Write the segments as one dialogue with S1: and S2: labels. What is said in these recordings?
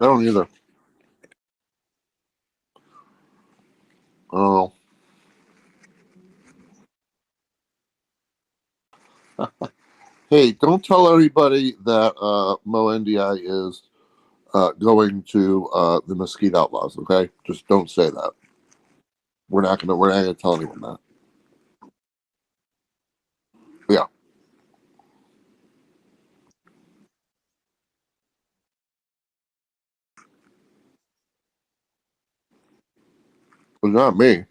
S1: I don't either. Oh, hey, don't tell anybody that MoNDI is going to the Mesquite Outlaws. Okay, just don't say that. We're not gonna tell anyone that. Yeah, it's not me.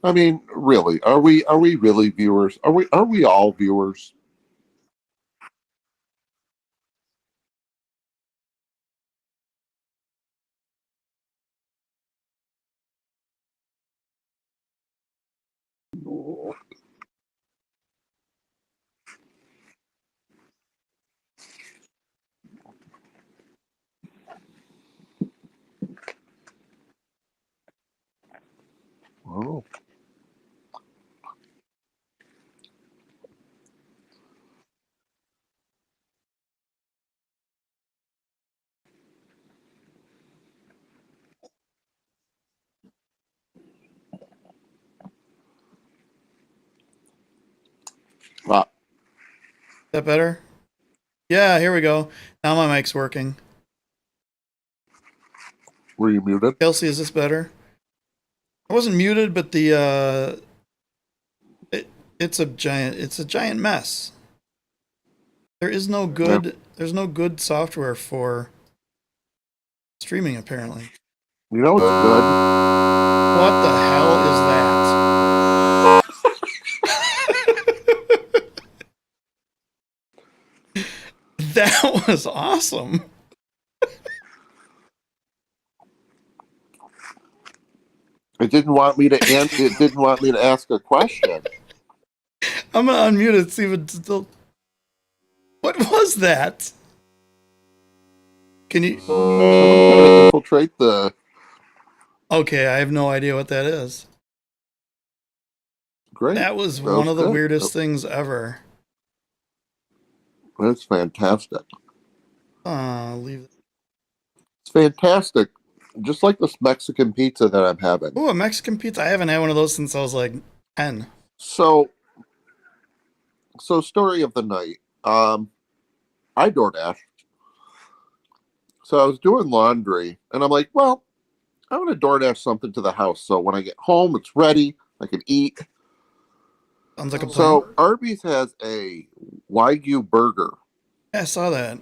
S1: I mean, really, are we really viewers? Are we all viewers? Oh, ah,
S2: That better? Yeah, here we go. Now my mic's working.
S1: were you muted?
S2: Kelsey, is this better? I wasn't muted, but it, it's a giant mess.
S1: Yeah.
S2: There's no good software for streaming apparently.
S1: You know what's good?
S2: What the hell is that? That was awesome.
S1: It didn't want me to ask a question.
S2: I'm gonna unmute it, see if it's still. What was that? Can you?
S1: Someone trying to infiltrate the.
S2: Okay, I have no idea what that is.
S1: Great.
S2: That was
S1: That
S2: one
S1: was
S2: of the
S1: good.
S2: weirdest things ever.
S1: That's fantastic.
S2: Leave.
S1: It's fantastic. Just like this Mexican pizza that I'm having.
S2: Oh, a Mexican pizza. I haven't had one of those since I was like 10.
S1: So, story of the night. I DoorDash. So I was doing laundry, and I'm like, well, I'm gonna DoorDash something to the house, so when I get home, it's ready. I can eat.
S2: Sounds like a plan.
S1: So Arby's has a Wagyu burger,
S2: Yeah, I saw that.
S1: and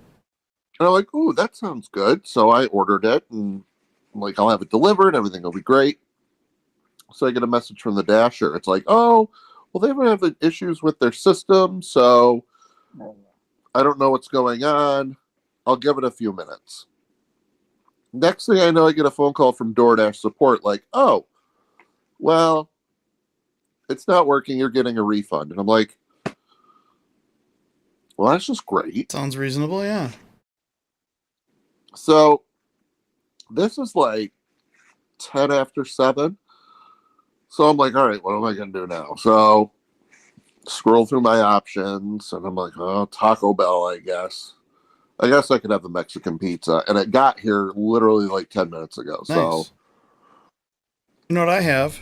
S1: I'm like, ooh, that sounds good. So I ordered it, and I'm like, I'll have it delivered. Everything will be great. So I get a message from the Dasher. It's like, oh, well, they were having issues with their system, so I don't know what's going on. I'll give it a few minutes. Next thing I know, I get a phone call from DoorDash support, like, oh, well, it's not working. You're getting a refund. And I'm like, well, that's just great.
S2: Sounds reasonable, yeah.
S1: So this is like 10 after 7. So I'm like, all right, what am I going to do now? So scroll through my options, and I'm like, oh, Taco Bell, I guess. I guess I could have the Mexican pizza. And it got here literally like 10 minutes ago. So,
S2: Nice. You know what I have?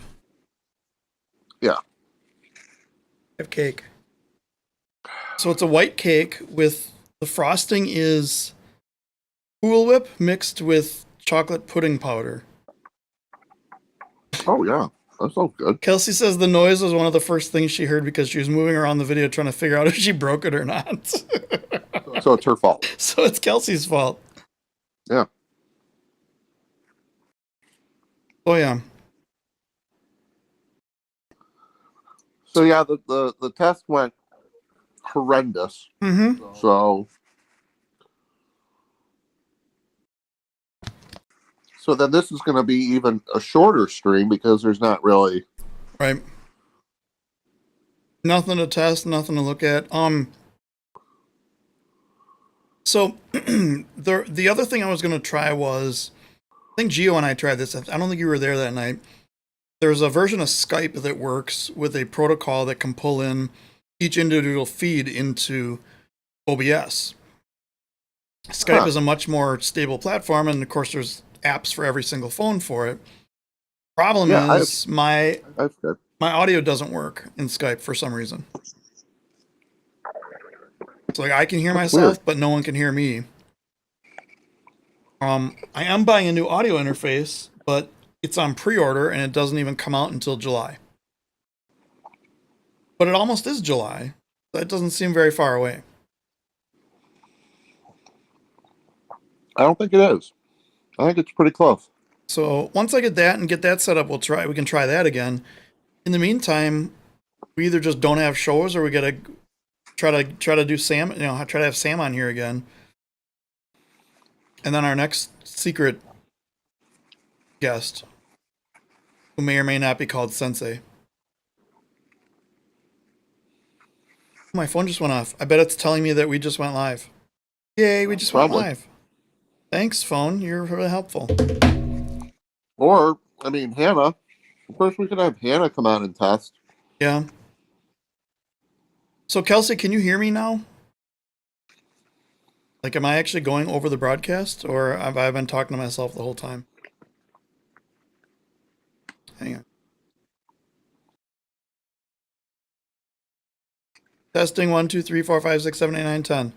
S1: yeah.
S2: I have cake. So it's a white cake with the frosting is Cool Whip mixed with chocolate pudding powder.
S1: Oh, yeah. That sounds good.
S2: Kelsey says the noise was one of the first things she heard because she was moving around the video trying to figure out if she broke it or not.
S1: So it's her fault.
S2: So it's Kelsey's fault.
S1: Yeah.
S2: Oh, yeah.
S1: So, yeah, the test went horrendous.
S2: Mm-hmm.
S1: So, then this is going to be even a shorter stream because there's not really.
S2: Right. Nothing to test, nothing to look at. So the other thing I was gonna try was I think Gio and I tried this. I don't think you were there that night. There's a version of Skype that works with a protocol that can pull in each individual feed into OBS. Skype
S1: Huh.
S2: is a much more stable platform, and of course, there's apps for every single phone for it. Problem
S1: Yeah,
S2: is, my
S1: I've got.
S2: audio doesn't work in Skype for some reason. So like I can hear
S1: That's weird.
S2: myself, but no one can hear me. I am buying a new audio interface, but it's on pre-order and it doesn't even come out until July. But it almost is July. That doesn't seem very far away.
S1: I don't think it is. I think it's pretty close.
S2: So once I get that and get that set up, we can try that again. In the meantime, we either just don't have shows or we gotta try to do Sam, try to have Sam on here again. And then our next secret guest, who may or may not be called Sensei. My phone just went off. I bet it's telling me that we just went live. Yay, we just went
S1: Probably.
S2: live. Thanks, phone. You're really helpful.
S1: Or, I mean, Hannah. Of course, we could have Hannah come on and test.
S2: Yeah. So, Kelsey, can you hear me now? Like, am I actually going over the broadcast, or have I been talking to myself the whole time? Hang on. Testing 1, 2, 3, 4, 5, 6, 7, 8, 9, 10.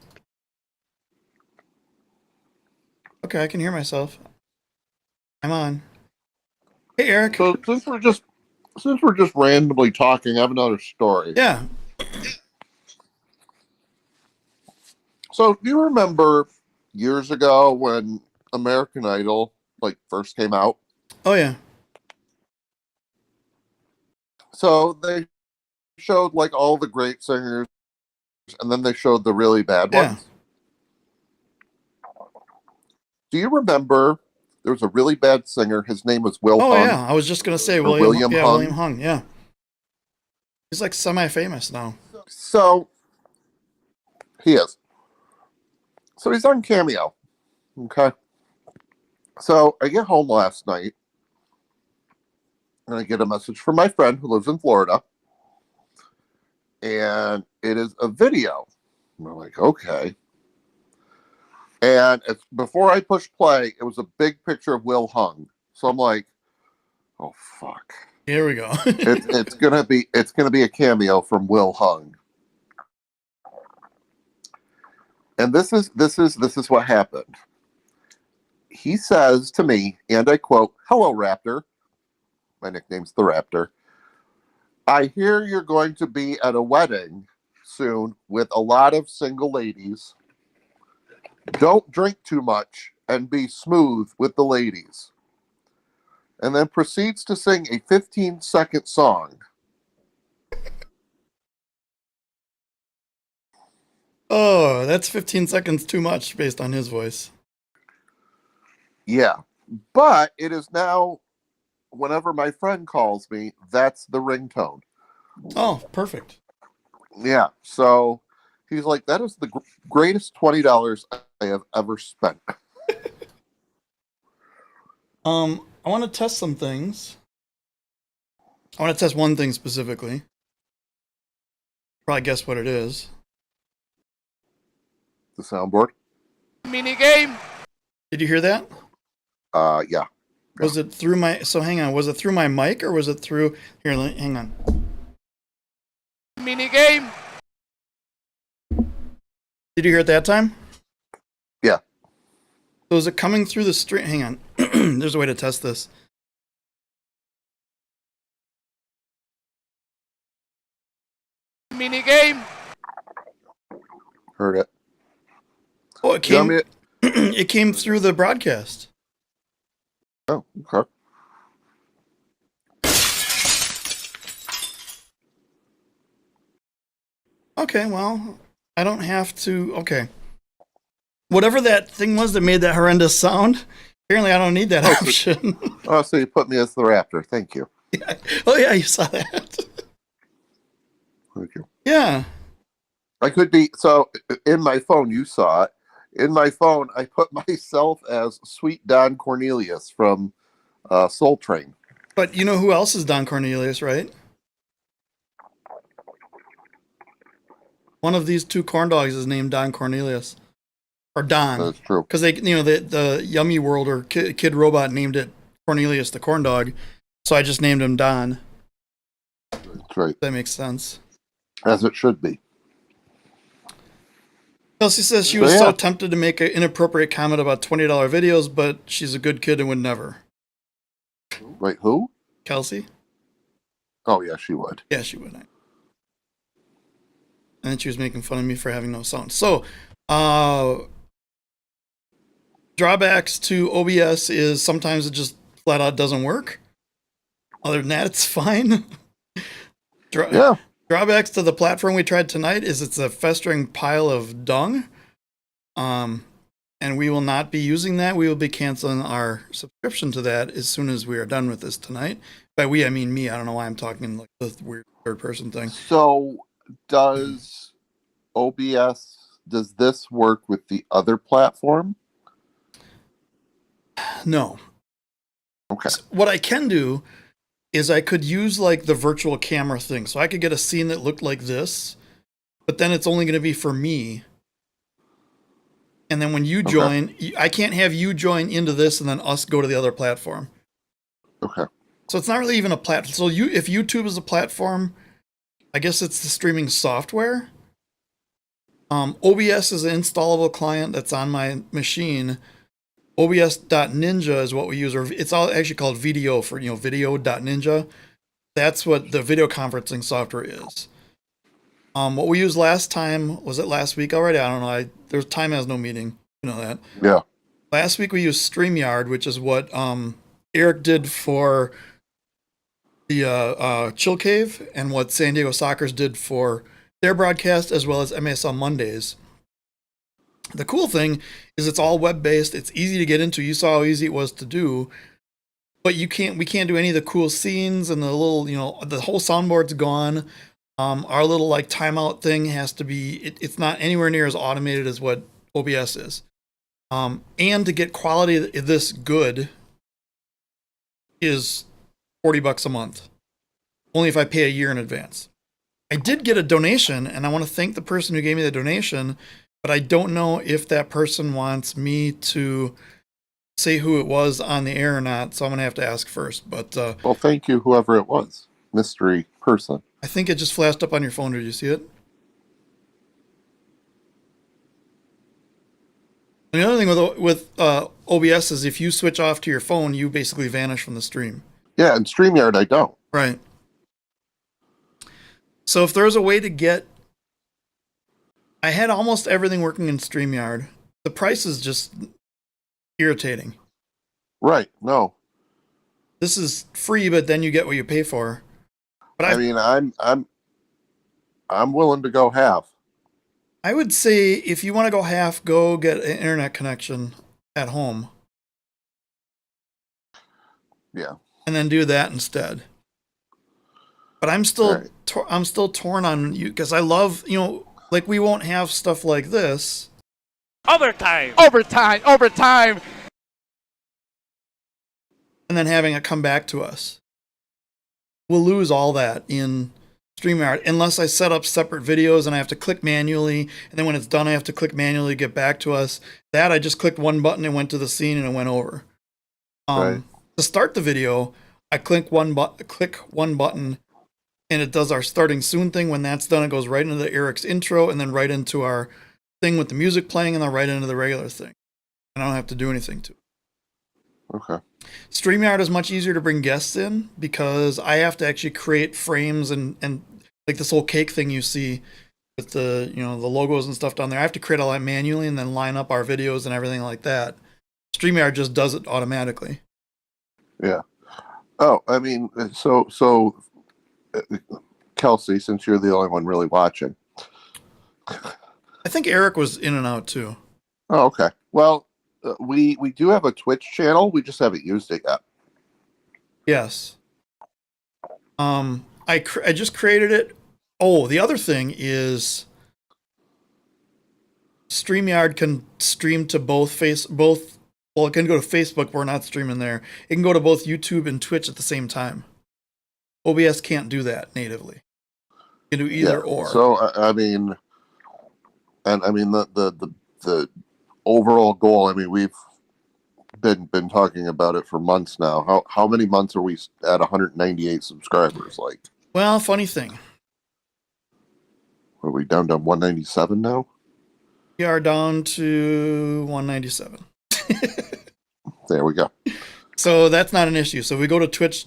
S2: Okay, I can hear myself. I'm on. Hey, Eric.
S1: So since we're just randomly talking, I have another story.
S2: Yeah.
S1: So do you remember years ago when American Idol first came out?
S2: Oh, yeah.
S1: So they showed all the great singers, and then they showed the really bad
S2: Yeah.
S1: ones. Do you remember there was a really bad singer? His name was Will
S2: Oh,
S1: Hung.
S2: yeah. I was just going to say
S1: William Hung.
S2: William Hung. Yeah. He's like semi-famous now.
S1: So he is. So he's on Cameo. Okay. So I get home last night and I get a message from my friend who lives in Florida. And it is a video. And I'm like, okay. And before I push play, it was a big picture of Will Hung. So I'm like, oh fuck.
S2: Here we go.
S1: It's gonna be a cameo from Will Hung. And this is what happened. He says to me, and I quote, "Hello, Raptor." My nickname's the Raptor. "I hear you're going to be at a wedding soon with a lot of single ladies. Don't drink too much and be smooth with the ladies." And then proceeds to sing a 15-second song.
S2: Oh, that's 15 seconds too much based on his voice.
S1: Yeah. But it is now, whenever my friend calls me, that's the ringtone.
S2: Oh, perfect.
S1: Yeah. So he's like, that is the greatest $20 I have ever spent.
S2: I want to test some things. I want to test one thing specifically. Probably guess what it is.
S1: The soundboard.
S3: Mini game.
S2: Did you hear that?
S1: Yeah.
S2: Was it through my? So hang on. Was it through my mic or was it through? Here, hang on.
S3: Mini game.
S2: Did you hear it that time?
S1: Yeah.
S2: So is it coming through the stream? Hang on. There's a way to test this.
S3: Mini game.
S1: Heard it.
S2: Oh, it came. It came through the broadcast.
S1: Oh, okay.
S2: Okay, well, I don't have to. Okay. Whatever that thing was that made that horrendous sound, apparently I don't need that option.
S1: Oh, so you put me as the Raptor. Thank you.
S2: Yeah. Oh, yeah, you saw that.
S1: Thank you.
S2: Yeah.
S1: I could be. So in my phone, you saw it. In my phone, I put myself as Sweet Don Cornelius from Soul Train.
S2: But you know who else is Don Cornelius, right? One of these two corn dogs is named Don Cornelius. Or Don.
S1: That's true.
S2: Because the Yummy World or Kid Robot named it Cornelius the corn dog. So I just named him Don.
S1: That's right.
S2: That makes sense.
S1: As it should be.
S2: Kelsey says she was so tempted to make an inappropriate comment about $20 videos, but she's a good kid and would never.
S1: Wait, who?
S2: Kelsey?
S1: Oh, yeah, she would.
S2: Yeah, she would. And then she was making fun of me for having no sound. So, drawbacks to OBS is sometimes it just flat out doesn't work. Other than that, it's fine.
S1: Yeah.
S2: Drawbacks to the platform we tried tonight is it's a festering pile of dung. And we will not be using that. We will be canceling our subscription to that as soon as we are done with this tonight. By we, I mean me. I don't know why I'm talking like the weird third person thing.
S1: So does this work with the other platform?
S2: No.
S1: Okay.
S2: So what I can do is I could use like the virtual camera thing. So I could get a scene that looked like this, but then it's only going to be for me. And then when you join, I can't have you join into this and then us go to the other platform.
S1: Okay.
S2: So it's not really even a platform. So if YouTube is a platform, I guess it's the streaming software. OBS is an installable client that's on my machine. OBS.ninja is what we use, or it's all actually called video for, video.ninja. That's what the video conferencing software is. What we used last time, was it last week already? I don't know. There's time has no meaning. You know that.
S1: Yeah.
S2: Last week we used StreamYard, which is what Eric did for the Chill Cave and what San Diego Soccers did for their broadcast, as well as MASL Mondays. The cool thing is it's all web-based. It's easy to get into. You saw how easy it was to do. But we can't do any of the cool scenes and the little, the whole soundboard's gone. Our little like timeout thing has to be, it's not anywhere near as automated as what OBS is. And to get quality this good is $40 a month. Only if I pay a year in advance. I did get a donation, and I want to thank the person who gave me the donation, but I don't know if that person wants me to say who it was on the air or not, so I'm going to have to ask first. But
S1: well, thank you, whoever it was. Mystery person.
S2: I think it just flashed up on your phone. Did you see it? And the other thing with OBS is if you switch off to your phone, you basically vanish from the stream.
S1: Yeah, and StreamYard I don't.
S2: Right. So if there's a way to get... I had almost everything working in StreamYard. The price is just irritating.
S1: Right, no.
S2: This is free, but then you get what you pay for. But
S1: I mean, I'm willing to go half.
S2: I would say if you want to go half, go get an internet connection at home.
S1: Yeah.
S2: And then do that instead. But I'm still I'm still torn on you because I love, like we won't have stuff like this.
S3: Overtime.
S2: And then having it come back to us. We'll lose all that in StreamYard unless I set up separate videos and I have to click manually, and then when it's done I have to click manually to get back to us. That I just clicked one button and went to the scene and it went over.
S1: Right.
S2: To start the video, I click one button and it does our starting soon thing. When that's done, it goes right into the Eric's intro and then right into our thing with the music playing and then right into the regular thing. And I don't have to do anything to it.
S1: Okay.
S2: StreamYard is much easier to bring guests in because I have to actually create frames and like this whole cake thing you see with the, the logos and stuff down there. I have to create all that manually and then line up our videos and everything like that. StreamYard just does it automatically.
S1: Yeah. Oh, I mean, so Kelsey, since you're the only one really watching.
S2: I think Eric was in and out too.
S1: Oh, okay. Well, we do have a Twitch channel. We just haven't used it yet.
S2: Yes. I just created it. Oh, the other thing is StreamYard can stream to both. Well, it can go to Facebook, but we're not streaming there. It can go to both YouTube and Twitch at the same time. OBS can't do that natively. You can do either or.
S1: So, I mean, And I mean the overall goal. I mean, we've been talking about it for months now. How many months are we at 198 subscribers? Like,
S2: Well, funny thing.
S1: are we down to 197 now?
S2: We are down to 197.
S1: There we go.
S2: So that's not an issue. So if we go to Twitch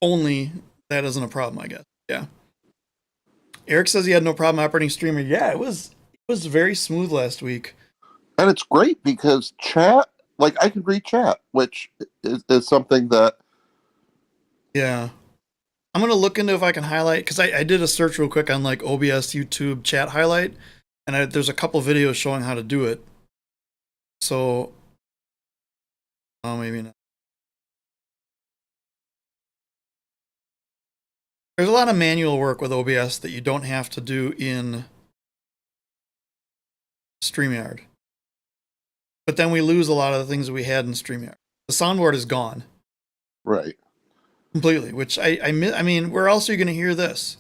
S2: only, that isn't a problem, I guess. Yeah. Eric says he had no problem operating streamer. Yeah, it was very smooth last week.
S1: And it's great because chat, like I can read chat, which is something that.
S2: Yeah. I'm going to look into if I can highlight, because I did a search real quick on like OBS YouTube chat highlight, and there's a couple videos showing how to do it. So, oh, maybe not. There's a lot of manual work with OBS that you don't have to do in StreamYard. But then we lose a lot of the things that we had in StreamYard. The soundboard is gone.
S1: Right.
S2: Completely, which I mean, where else are you going to hear this?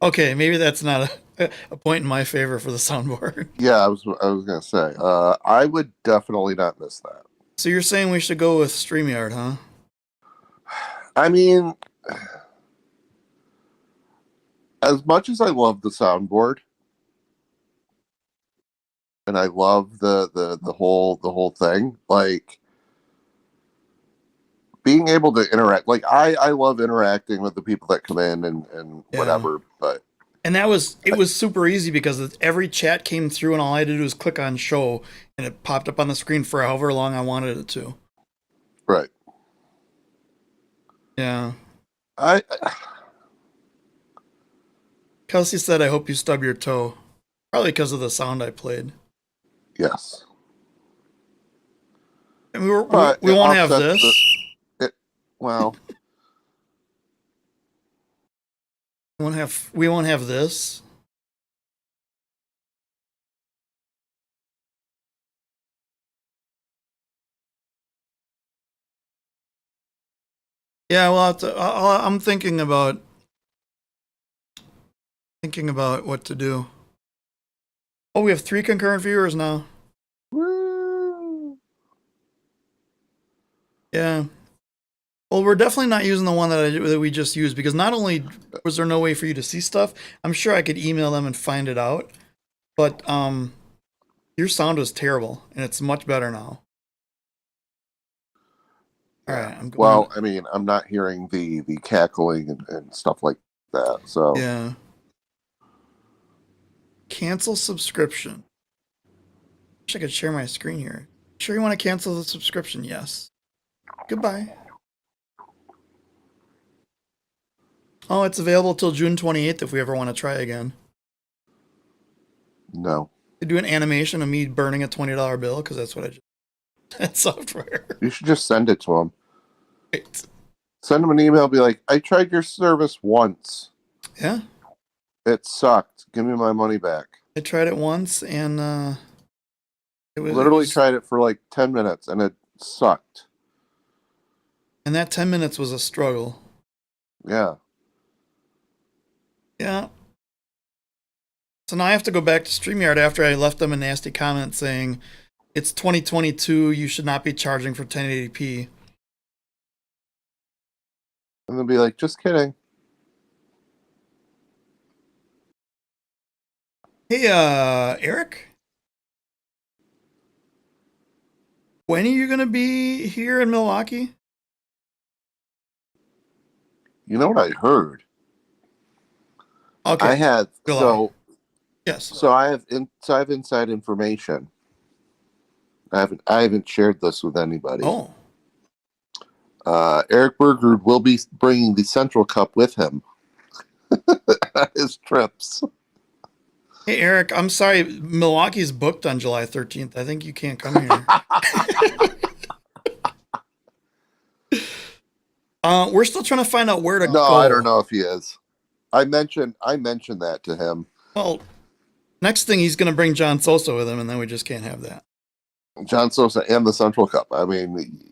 S2: Okay, maybe that's not a point in my favor for the soundboard.
S1: Yeah, I was gonna say, I would definitely not miss that.
S2: So you're saying we should go with StreamYard, huh?
S1: I mean, as much as I love the soundboard, and I love the whole thing, like being able to interact. Like I love interacting with the people that come in and whatever. But
S2: and it was super easy because every chat came through, and all I had to do was click on show, and it popped up on the screen for however long I wanted it to.
S1: Right.
S2: Yeah.
S1: Kelsey
S2: said, "I hope you stub your toe," probably because of the sound I played.
S1: Yes.
S2: And we won't have this.
S1: Well,
S2: we won't have this. Yeah, well, I'm thinking about what to do. Oh, we have 3 concurrent viewers now.
S1: woo.
S2: Yeah. Well, we're definitely not using the one that we just used, because not only was there no way for you to see stuff, I'm sure I could email them and find it out, but your sound was terrible, and it's much better now. All right.
S1: Well, I mean, I'm not hearing the cackling and stuff like that. So
S2: yeah. Cancel subscription. Wish I could share my screen here. Sure you want to cancel the subscription? Yes. Goodbye. Oh, it's available till June 28th if we ever want to try again.
S1: No.
S2: They do an animation of me burning a $20 bill, because that's what I just... That software.
S1: You should just send it to them.
S2: Right.
S1: Send them an email, be like, I tried your service once.
S2: Yeah.
S1: It sucked. Give me my money back.
S2: I tried it once, and
S1: Literally tried it for like 10 minutes, and it sucked.
S2: And that 10 minutes was a struggle.
S1: Yeah.
S2: Yeah. So now I have to go back to StreamYard after I left them a nasty comment saying, it's 2022, you should not be charging for 1080p.
S1: And they'll be like, just kidding.
S2: Hey, Eric? When are you going to be here in Milwaukee?
S1: You know what I heard?
S2: Okay.
S1: I have
S2: yes.
S1: So I have inside information. I haven't shared this with anybody.
S2: Oh.
S1: Eric Berger will be bringing the Central Cup with him at his trips.
S2: Hey, Eric, I'm sorry. Milwaukee's booked on July 13th. I think you can't come here. We're still trying to find out where to go.
S1: No, I don't know if he is. I mentioned that to him.
S2: Well, next thing he's going to bring John Sosa with him, and then we just can't have that.
S1: John Sosa and the Central Cup. I mean,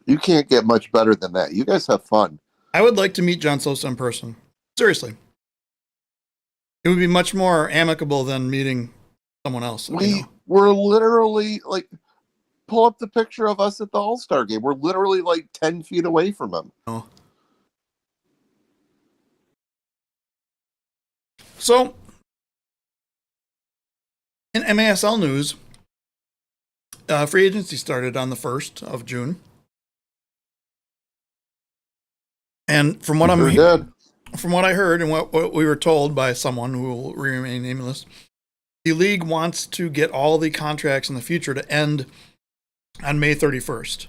S1: you can't get much better than that. You guys have fun.
S2: I would like to meet John Sosa in person. Seriously. It would be much more amicable than meeting someone else.
S1: We're literally like, pull up the picture of us at the All-Star game. We're literally like 10 feet away from him.
S2: Oh. So, in MASL news, free agency started on the 1st of June. And from what from what I heard and what we were told by someone who will remain nameless, the league wants to get all the contracts in the future to end on May 31st.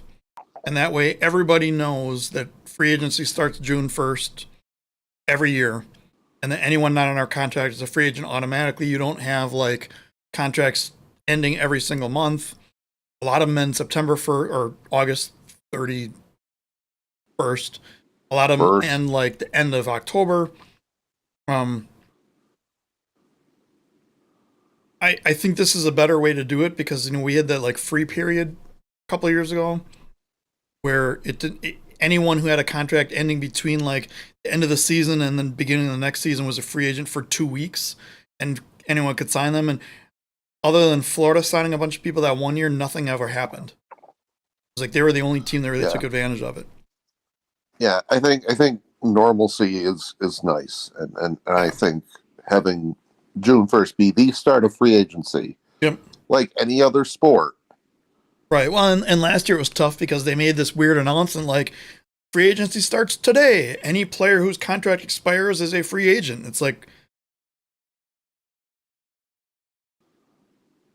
S2: And that way everybody knows that free agency starts June 1st every year. And that anyone not on our contract is a free agent automatically. You don't have like contracts ending every single month. A lot of them end September 1st or August 31st. A lot of them end like the end of October. I think this is a better way to do it because we had that like free period a couple of years ago where anyone who had a contract ending between like the end of the season and then beginning of the next season was a free agent for 2 weeks, and anyone could sign them. And other than Florida signing a bunch of people that 1 year, nothing ever happened. It was like they were the only team that really took advantage of it.
S1: Yeah, I think normalcy is nice, and I think having June 1st be the start of free agency, like any other sport.
S2: Right. Well, and last year it was tough because they made this weird announcement like free agency starts today. Any player whose contract expires is a free agent. It's like,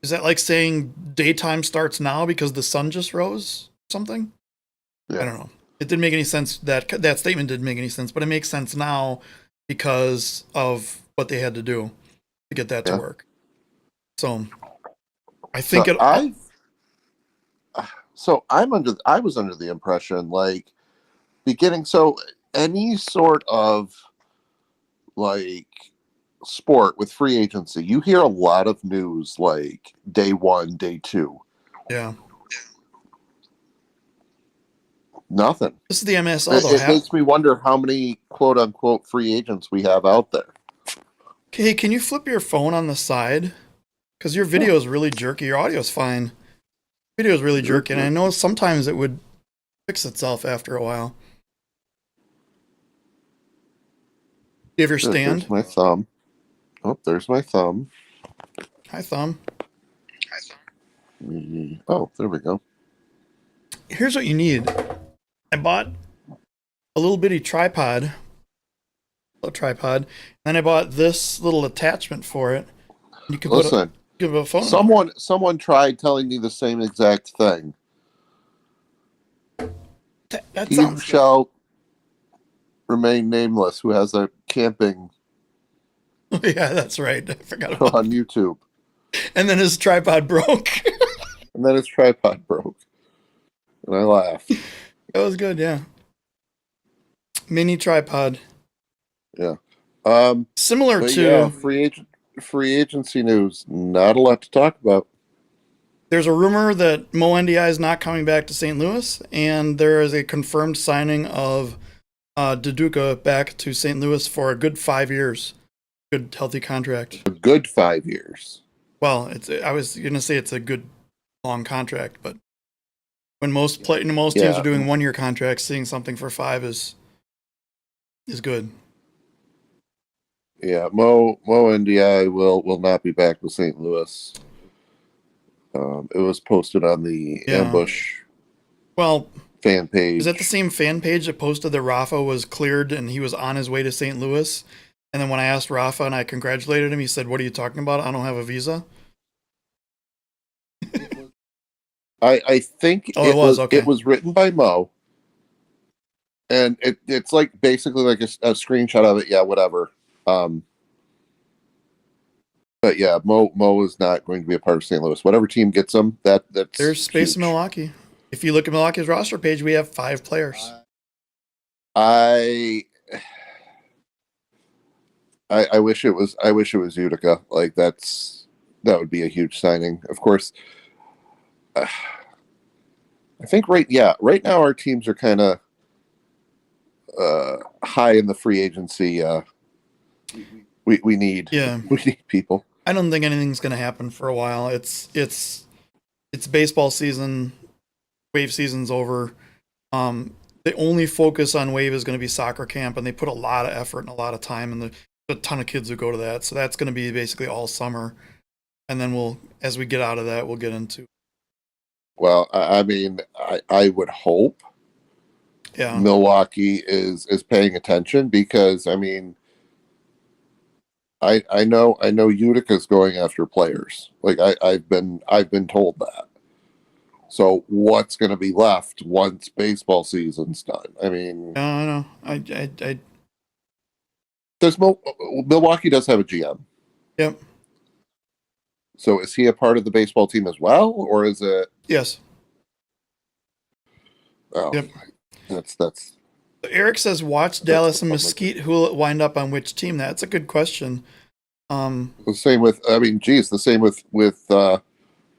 S2: is that like saying daytime starts now because the sun just rose? Something? Yeah. I don't know. It didn't make any sense. That statement didn't make any sense, but it makes sense now because of what they had to do to get that to work. So I think
S1: I was under the impression like so any sort of like sport with free agency, you hear a lot of news like day 1, day 2.
S2: Yeah.
S1: Nothing.
S2: This is the MSL though.
S1: It makes me wonder how many quote unquote free agents we have out there.
S2: Okay, can you flip your phone on the side? Because your video is really jerky. Your audio is fine. Video is really jerky, and I know sometimes it would fix itself after a while. Do you have your stand?
S1: There's my thumb. Oh, there's my thumb.
S2: Hi, thumb.
S1: Oh, there we go.
S2: Here's what you need. I bought a little bitty tripod. And then I bought this little attachment for it. You can give a phone.
S1: Someone tried telling me the same exact thing.
S2: That
S1: you shall remain nameless. Who has a camping?
S2: Yeah, that's right. I forgot about
S1: on YouTube.
S2: And then his tripod broke.
S1: And I laughed.
S2: That was good, yeah. Mini tripod.
S1: Yeah.
S2: Similar to
S1: free agency news. Not a lot to talk about.
S2: There's a rumor that Mo NDI is not coming back to St. Louis, and there is a confirmed signing of Duduka back to St. Louis for a good 5 years. Good, healthy contract.
S1: A good 5 years.
S2: Well, I was going to say it's a good long contract, but when most teams are doing 1 year contracts, seeing something for 5 is good.
S1: Yeah, Mo NDI will not be back with St. Louis. It was posted on the Ambush fan page.
S2: Is that the same fan page that posted that Rafa was cleared and he was on his way to St. Louis? And then when I asked Rafa and I congratulated him, he said, "What are you talking about? I don't have a visa."
S1: I think it was written by Mo, and it's like basically like a screenshot of it. Yeah, whatever. But yeah, Mo is not going to be a part of St. Louis. Whatever team gets him, that's
S2: there's space
S1: huge.
S2: in Milwaukee. If you look at Milwaukee's roster page, we have 5 players.
S1: I wish it was Utica. Like that would be a huge signing. Of course, I think right now our teams are kind of high in the free agency. We need we need people.
S2: I don't think anything's going to happen for a while. It's baseball season. Wave season's over. The only focus on Wave is going to be soccer camp, and they put a lot of effort and a lot of time, and there's a ton of kids who go to that. So that's going to be basically all summer, and then as we get out of that, we'll get into.
S1: Well, I mean, I would hope Milwaukee is paying attention, because I mean, I know Utica's going after players. Like I've been told that. So what's going to be left once baseball season's done? I mean,
S2: I know. I
S1: Milwaukee does have a GM.
S2: Yep.
S1: So is he a part of the baseball team as well, or is it?
S2: Yes.
S1: Oh,
S2: yep.
S1: That's.
S2: Eric says, "Watch Dallas and Mesquite. Who will wind up on which team?" That's a good question.
S1: The same with. I mean, geez, the same with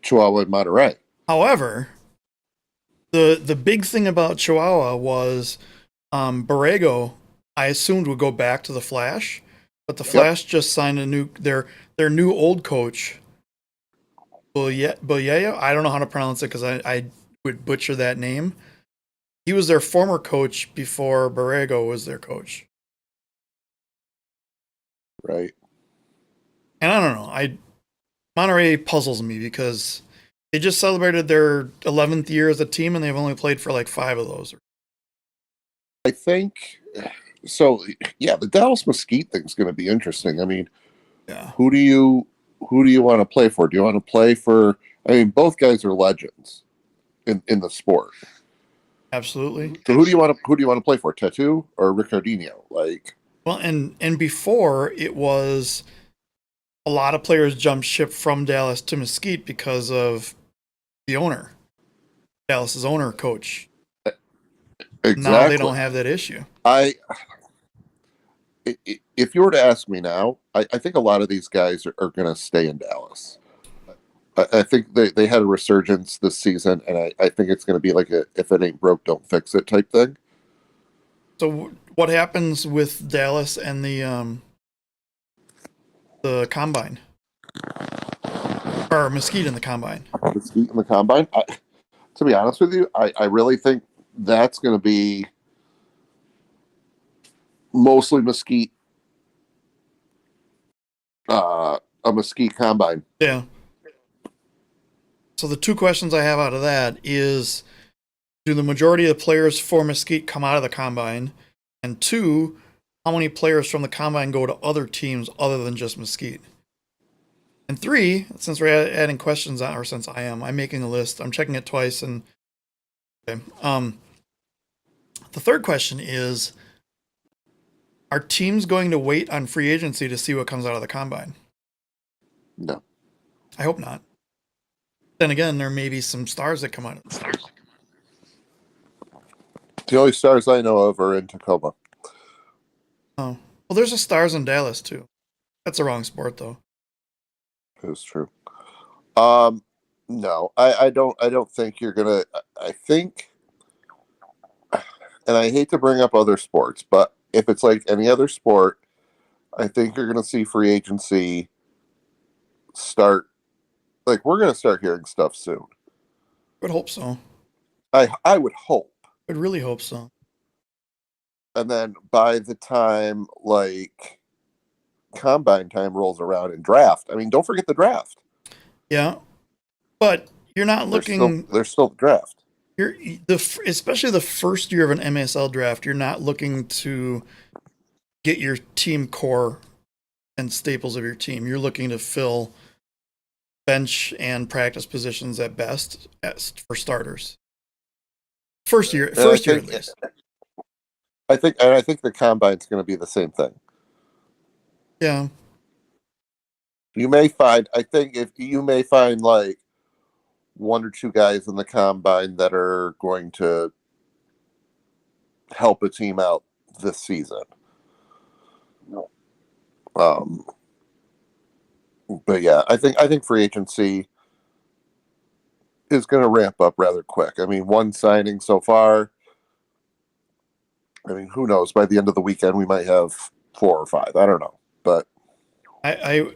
S1: Chihuahua and Monterey.
S2: However, the big thing about Chihuahua was Borrego, I assumed, would go back to the Flash, but the Flash just signed their new old coach, Boyaya. I don't know how to pronounce it because I would butcher that name. He was their former coach before Borrego was their coach.
S1: Right.
S2: And I don't know. Monterey puzzles me because they just celebrated their 11th year as a team, and they've only played for like 5 of those.
S1: I think so. Yeah, the Dallas Mesquite thing's going to be interesting. I mean, who do you want to play for? Do you want to play for? I mean, both guys are legends in the sport.
S2: Absolutely.
S1: So who do you want to play for? Tattoo or Ricardinho? Like,
S2: well, and before it was a lot of players jumped ship from Dallas to Mesquite because of the owner, Dallas's owner coach.
S1: Exactly.
S2: Now they don't have that issue.
S1: If you were to ask me now, I think a lot of these guys are going to stay in Dallas. I think they had a resurgence this season, and I think it's going to be like a if it ain't broke, don't fix it type thing.
S2: So what happens with Dallas and the combine? Or Mesquite in the combine?
S1: Mesquite in the combine? To be honest with you, I really think that's going to be mostly Mesquite, a Mesquite combine.
S2: Yeah. So the 2 questions I have out of that is, do the majority of the players for Mesquite come out of the combine? And 2, how many players from the combine go to other teams other than just Mesquite? And 3, since we're adding questions on, or since I'm making a list, I'm checking it twice. And okay. The third question is, are teams going to wait on free agency to see what comes out of the combine?
S1: No.
S2: I hope not. Then again, there may be some stars that come out of the stars.
S1: The only stars I know of are in Tacoma.
S2: Oh. Well, there's a stars in Dallas too. That's the wrong sport though.
S1: It's true. No, I don't think you're gonna. I think, and I hate to bring up other sports, but if it's like any other sport, I think you're gonna see free agency start. Like, we're gonna start hearing stuff soon.
S2: I would hope so.
S1: I would hope.
S2: I would really hope so.
S1: And then by the time like combine time rolls around and draft, I mean, don't forget the draft.
S2: Yeah, but you're not looking.
S1: There's still the draft.
S2: Especially the first year of an MASL draft. You're not looking to get your team core and staples of your team. You're looking to fill bench and practice positions at best for starters. First year at least.
S1: I think the combine's going to be the same thing.
S2: Yeah.
S1: You may find like 1 or 2 guys in the combine that are going to help a team out this season. But yeah, I think free agency is going to ramp up rather quick. I mean, 1 signing so far, I mean, who knows? By the end of the weekend, we might have 4 or 5. I don't know, but
S2: I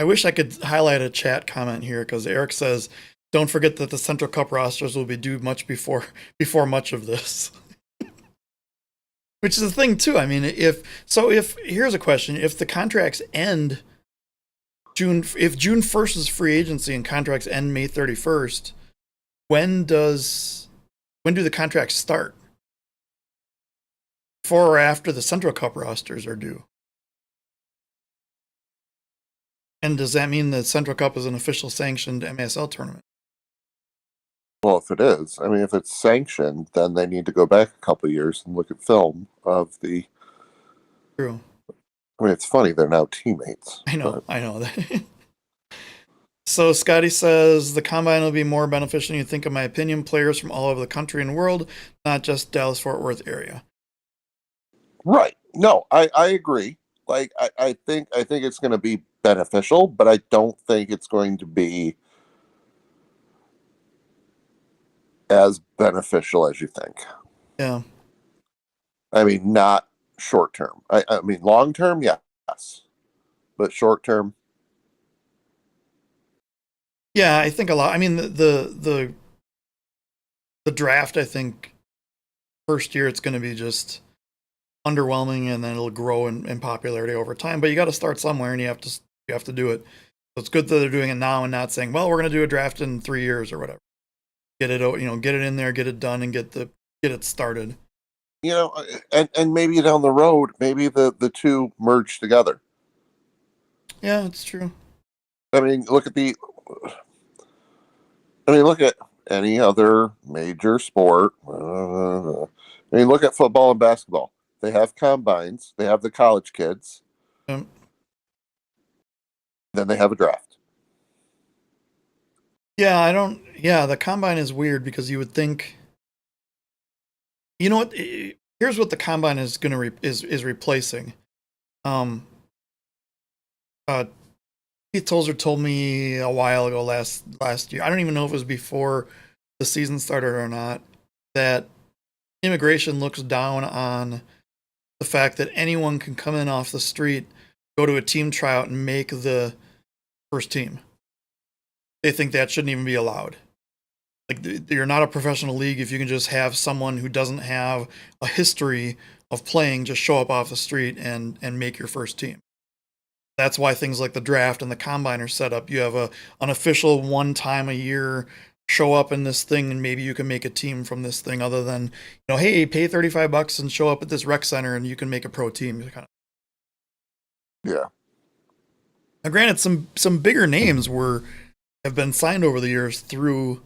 S2: wish I could highlight a chat comment here because Eric says, "Don't forget that the Central Cup rosters will be due much before much of this." Which is the thing too. I mean, if here's a question: if the contracts end if June 1st is free agency and contracts end May 31st, when do the contracts start? Before or after the Central Cup rosters are due? And does that mean the Central Cup is an official sanctioned MASL tournament?
S1: well, if it is, I mean, if it's sanctioned, then they need to go back a couple of years and look at film of the.
S2: True.
S1: I mean, it's funny they're now teammates.
S2: I know that. So Scotty says the combine will be more beneficial than you think, in my opinion. Players from all over the country and world, not just Dallas-Fort Worth area.
S1: Right. No, I agree. Like I think it's going to be beneficial, but I don't think it's going to be as beneficial as you think.
S2: Yeah.
S1: I mean, not short term. I mean, long term, yes, but short term,
S2: Yeah, I think a lot. I mean, the draft, I think first year it's going to be just underwhelming, and then it'll grow in popularity over time. But you got to start somewhere, and you have to do it. So it's good that they're doing it now and not saying, "Well, we're going to do a draft in 3 years or whatever." Get it, get it in there, get it done, and get it started.
S1: and maybe down the road, maybe the two merge together.
S2: Yeah, it's true.
S1: I mean, look at any other major sport. I mean, look at football and basketball. They have combines. They have the college kids.
S2: Um,
S1: Then they have a draft.
S2: Yeah, the combine is weird because you would think, you know what? Here's what the combine is is replacing. Keith Tolzer told me a while ago last year. I don't even know if it was before the season started or not, that immigration looks down on the fact that anyone can come in off the street, go to a team tryout, and make the first team. They think that shouldn't even be allowed. Like, you're not a professional league if you can just have someone who doesn't have a history of playing just show up off the street and make your first team. That's why things like the draft and the combine are set up. You have an official one time a year show up in this thing, and maybe you can make a team from this thing, other than, hey, pay $35 and show up at this rec center and you can make a pro team.
S1: Yeah.
S2: Now, granted, some bigger names have been signed over the years through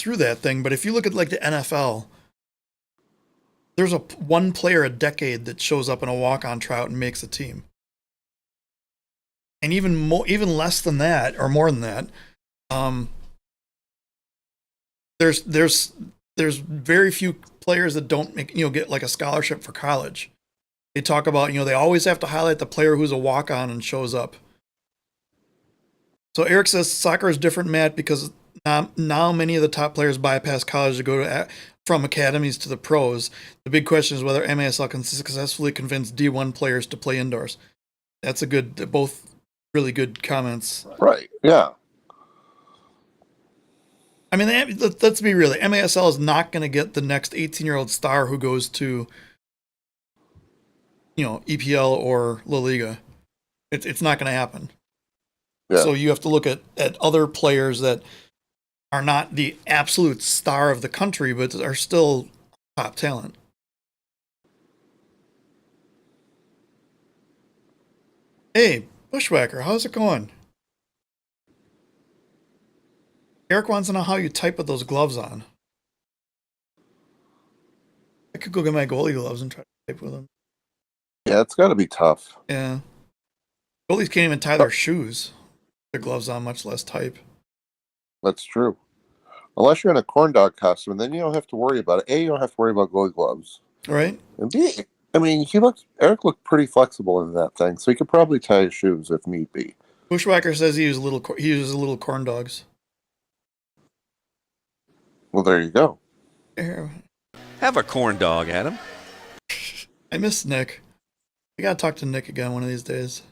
S2: that thing, but if you look at like the NFL, there's one player a decade that shows up in a walk-on tryout and makes a team. And even less than that, or more than that, there's very few players that don't get like a scholarship for college. They talk about, they always have to highlight the player who's a walk-on and shows up. So Eric says soccer is different, Matt, because now many of the top players bypass college to go from academies to the pros. The big question is whether MASL can successfully convince D1 players to play indoors. That's both really good comments.
S1: Right. Yeah.
S2: I mean, let's be real. MASL is not going to get the next 18-year-old star who goes to, EPL or La Liga. It's not going to happen. Yeah. So you have to look at other players that are not the absolute star of the country, but are still top talent. Hey, Bushwhacker, how's it going? Eric wants to know how you type with those gloves on. I could go get my goalie gloves and try to type with them.
S1: Yeah, it's got to be tough.
S2: Yeah. Goalies can't even tie their shoes. Their gloves on, much less type.
S1: That's true. Unless you're in a corn dog costume, then you don't have to worry about it. A, you don't have to worry about goalie gloves.
S2: Right.
S1: And B, I mean, Eric looked pretty flexible in that thing, so he could probably tie his shoes if need be.
S2: Bushwhacker says he uses little corn dogs.
S1: Well, there you go.
S4: Have a corn dog, Adam.
S2: I miss Nick. I gotta talk to Nick again one of these days.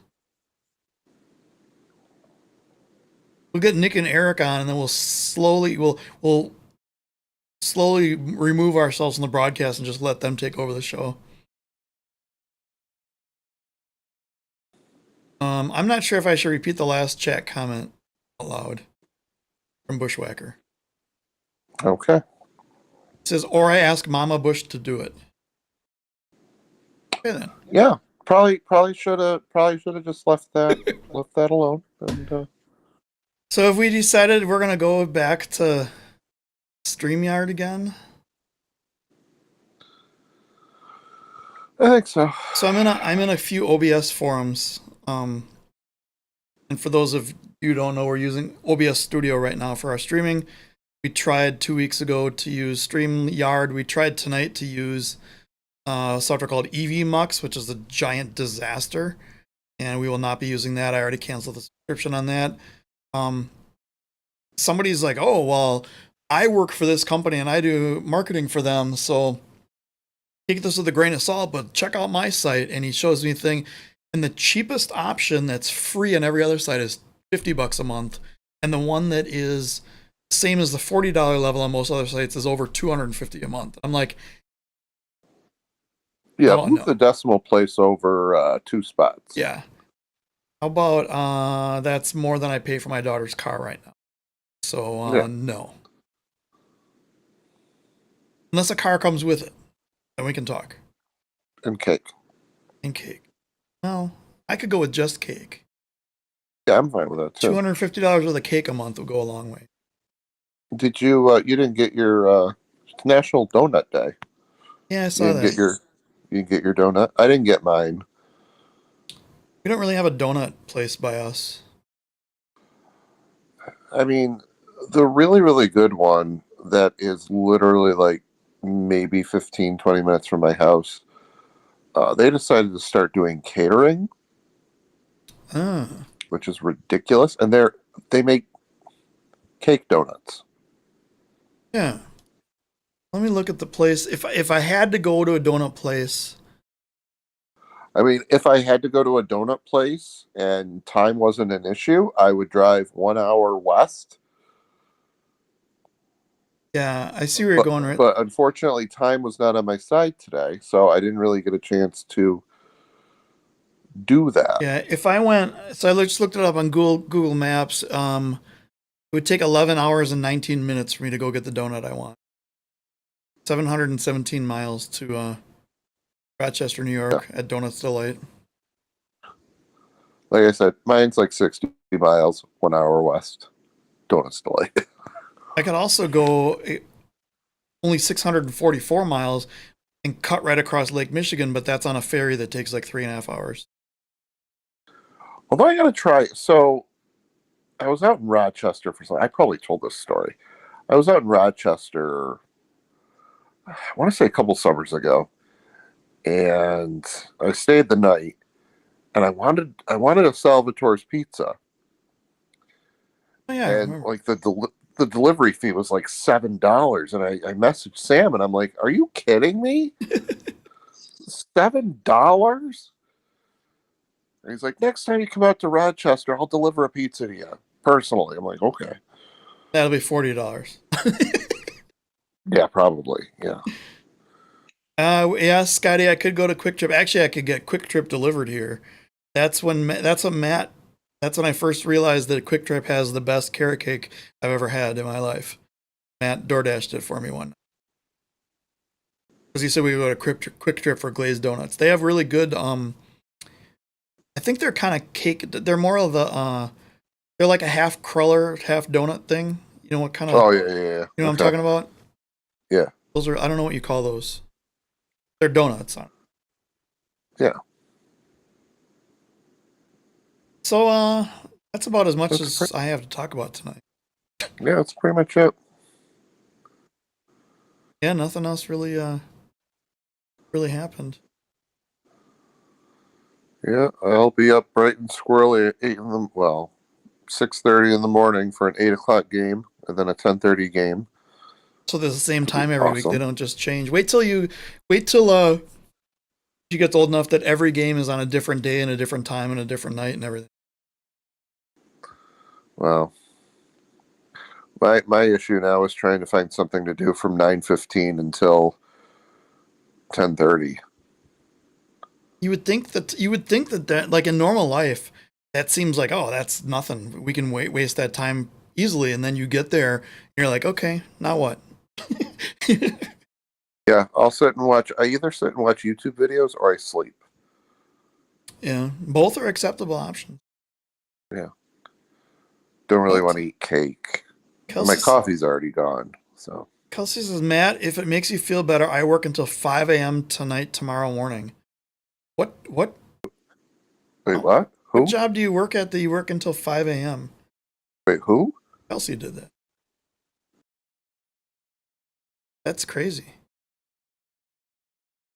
S2: We'll get Nick and Eric on, and then we'll slowly remove ourselves from the broadcast and just let them take over the show. I'm not sure if I should repeat the last chat comment aloud from Bushwhacker.
S1: Okay.
S2: It says, or I ask Mama Bush to do it. Okay then.
S1: Yeah. Probably should have just left that alone. And
S2: So have we decided we're gonna go back to StreamYard again?
S1: I think so.
S2: So I'm in a few OBS forums. And for those of you who don't know, we're using OBS Studio right now for our streaming. We tried 2 weeks ago to use StreamYard. We tried tonight to use software called EVMux, which is a giant disaster. And we will not be using that. I already canceled the subscription on that. Somebody's like, oh, well, I work for this company and I do marketing for them. So take this with a grain of salt, but check out my site. And he shows me a thing. And the cheapest option that's free on every other site is $50 a month. And the one that is same as the $40 level on most other sites is over $250 a month. I'm like,
S1: yeah,
S2: oh,
S1: move
S2: no.
S1: the decimal place over 2 spots.
S2: Yeah. How about that's more than I pay for my daughter's car right now. So
S1: Yeah.
S2: no. Unless a car comes with it, then we can talk.
S1: And cake.
S2: And cake. No, I could go with just cake.
S1: Yeah, I'm fine with that too.
S2: $250 worth of cake a month will go a long way.
S1: Did you you didn't get your National Donut Day?
S2: Yeah, I saw
S1: You
S2: that.
S1: didn't get your donut? I didn't get mine.
S2: We don't really have a donut place by us.
S1: I mean, the really, really good one that is literally like maybe 15, 20 minutes from my house, they decided to start doing catering, which is ridiculous. And they make cake donuts.
S2: Yeah. Let me look at the place. If I had to go to a donut place,
S1: I mean, if I had to go to a donut place and time wasn't an issue, I would drive 1 hour west.
S2: yeah, I see where you're going, right?
S1: But unfortunately, time was not on my side today, so I didn't really get a chance to do that.
S2: Yeah, if I went, so I just looked it up on Google Maps. It would take 11 hours and 19 minutes for me to go get the donut I want. 717 miles to Rochester, New York, at Donuts Delight.
S1: Like I said, mine's like 60 miles, 1 hour west. Donuts Delight.
S2: I could also go only 644 miles and cut right across Lake Michigan, but that's on a ferry that takes like 3.5 hours.
S1: Although I gotta try. So I was out in Rochester for something. I probably told this story. I was out in Rochester, I want to say a couple summers ago, and I stayed the night, and I wanted a Salvatore's pizza.
S2: Oh, yeah, I
S1: And
S2: remember.
S1: like the delivery fee was like $7, and I messaged Sam, and I'm like, "Are you kidding me? $7?" And he's like, "Next time you come out to Rochester, I'll deliver a pizza to you personally." I'm like, "Okay,
S2: That'll be $40.
S1: yeah, probably, yeah."
S2: Yeah, Scotty, I could go to Quick Trip. Actually, I could get Quick Trip delivered here. That's when I first realized that Quick Trip has the best carrot cake I've ever had in my life. Matt DoorDashed it for me one. Because he said we go to Quick Trip for glazed donuts. They have really good. I think they're kind of cake. They're more of the. They're like a half cruller, half donut thing. You know what kind of?
S1: Oh yeah.
S2: You know what I'm talking about?
S1: Yeah.
S2: Those are. I don't know what you call those. They're donuts.
S1: Yeah.
S2: So that's about as much as I have to talk about tonight.
S1: Yeah, that's pretty much it.
S2: Yeah, nothing else really happened.
S1: Yeah, I'll be up bright and squirrely at 6:30 in the morning for an 8 o'clock game, and then a 10:30 game.
S2: So there's the same time every week. They
S1: Awesome.
S2: don't just change. Wait till you get old enough that every game is on a different day and a different time and a different night and everything.
S1: Well, my issue now is trying to find something to do from 9:15 until 10:30.
S2: You would think that like in normal life, that seems like, oh, that's nothing. We can waste that time easily. And then you get there and you're like, okay, now what?
S1: Yeah, I'll sit and watch. I either sit and watch YouTube videos or I sleep.
S2: Yeah, both are acceptable options.
S1: Yeah. Don't really
S2: But
S1: want to eat cake.
S2: Kelsey,
S1: My coffee's already gone. So
S2: Kelsey says, Matt, if it makes you feel better, I work until 5 a.m. tomorrow morning. What?
S1: wait,
S2: Oh,
S1: what? Who?
S2: What job do you work at that you work until 5 a.m.?
S1: Wait, who?
S2: Kelsey did that. That's crazy.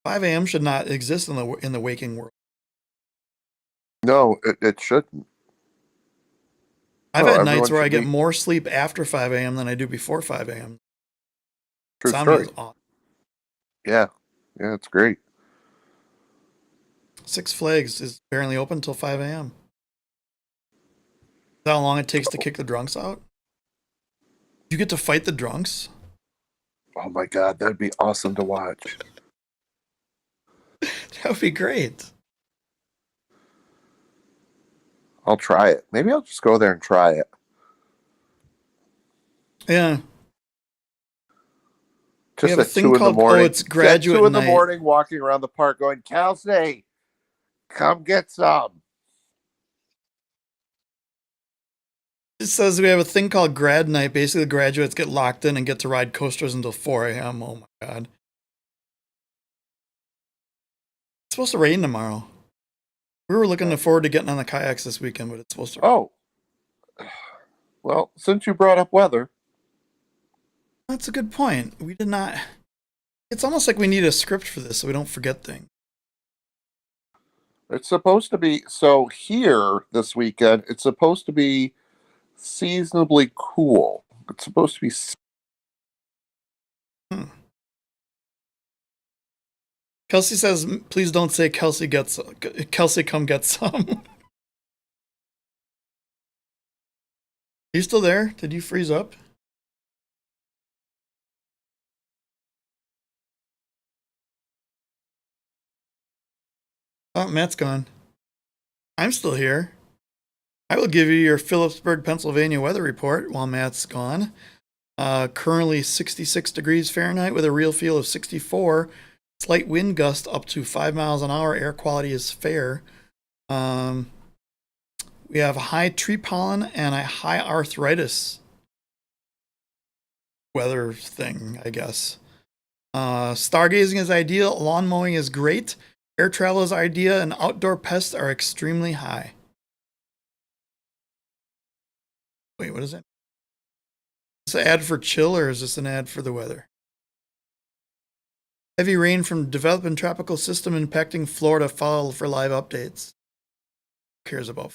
S2: 5 a.m. should not exist in the waking world.
S1: No, it shouldn't.
S2: I've
S1: No,
S2: had nights
S1: everyone
S2: where I
S1: should
S2: get
S1: be-
S2: more sleep after 5 a.m. than I do before 5 a.m.
S1: True
S2: Insomnia
S1: story.
S2: is awesome.
S1: Yeah, it's great.
S2: Six Flags is apparently open until 5 a.m. Is that how long it takes to kick the drunks out? You get to fight the drunks?
S1: Oh my god, that'd be awesome to watch.
S2: That would be great.
S1: I'll try it. Maybe I'll just go there and try it.
S2: Yeah.
S1: Just
S2: have a
S1: at
S2: thing
S1: 2 in the
S2: called-
S1: morning.
S2: it's graduate
S1: At 2 in the
S2: night.
S1: morning, walking around the park, going, Kelsey, come get some.
S2: It says we have a thing called grad night. Basically, graduates get locked in and get to ride coasters until 4 a.m. Oh my god. It's supposed to rain tomorrow. We were looking forward to getting on the kayaks this weekend, but it's supposed to rain.
S1: Oh. Well, since you brought up weather.
S2: That's a good point. We did not. It's almost like we need a script for this so we don't forget things.
S1: It's supposed to be, so here this weekend, it's supposed to be seasonably cool. It's supposed to be.
S2: Kelsey says, please don't say Kelsey come get some. Are you still there? Did you freeze up? Oh, Matt's gone. I'm still here. I will give you your Phillipsburg, Pennsylvania weather report while Matt's gone. Currently 66 degrees Fahrenheit with a real feel of 64. Slight wind gust up to 5 miles an hour. Air quality is fair. We have high tree pollen and a high arthritis weather thing, I guess. Stargazing is ideal. Lawn mowing is great. Air travel is ideal, and outdoor pests are extremely high. Wait, what is that? Is this an ad for chill or is this an ad for the weather? Heavy rain from developing tropical system impacting Florida. Follow for live updates. Who cares about?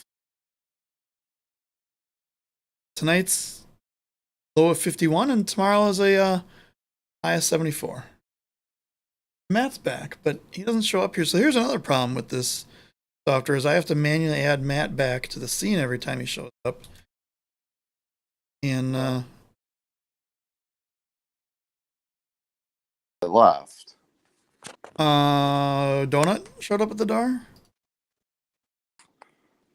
S2: Tonight's low of 51 and tomorrow is a high of 74. Matt's back, but he doesn't show up here. So here's another problem with this software is I have to manually add Matt back to the scene every time he shows up. And
S1: I left.
S2: Donut showed up at the door?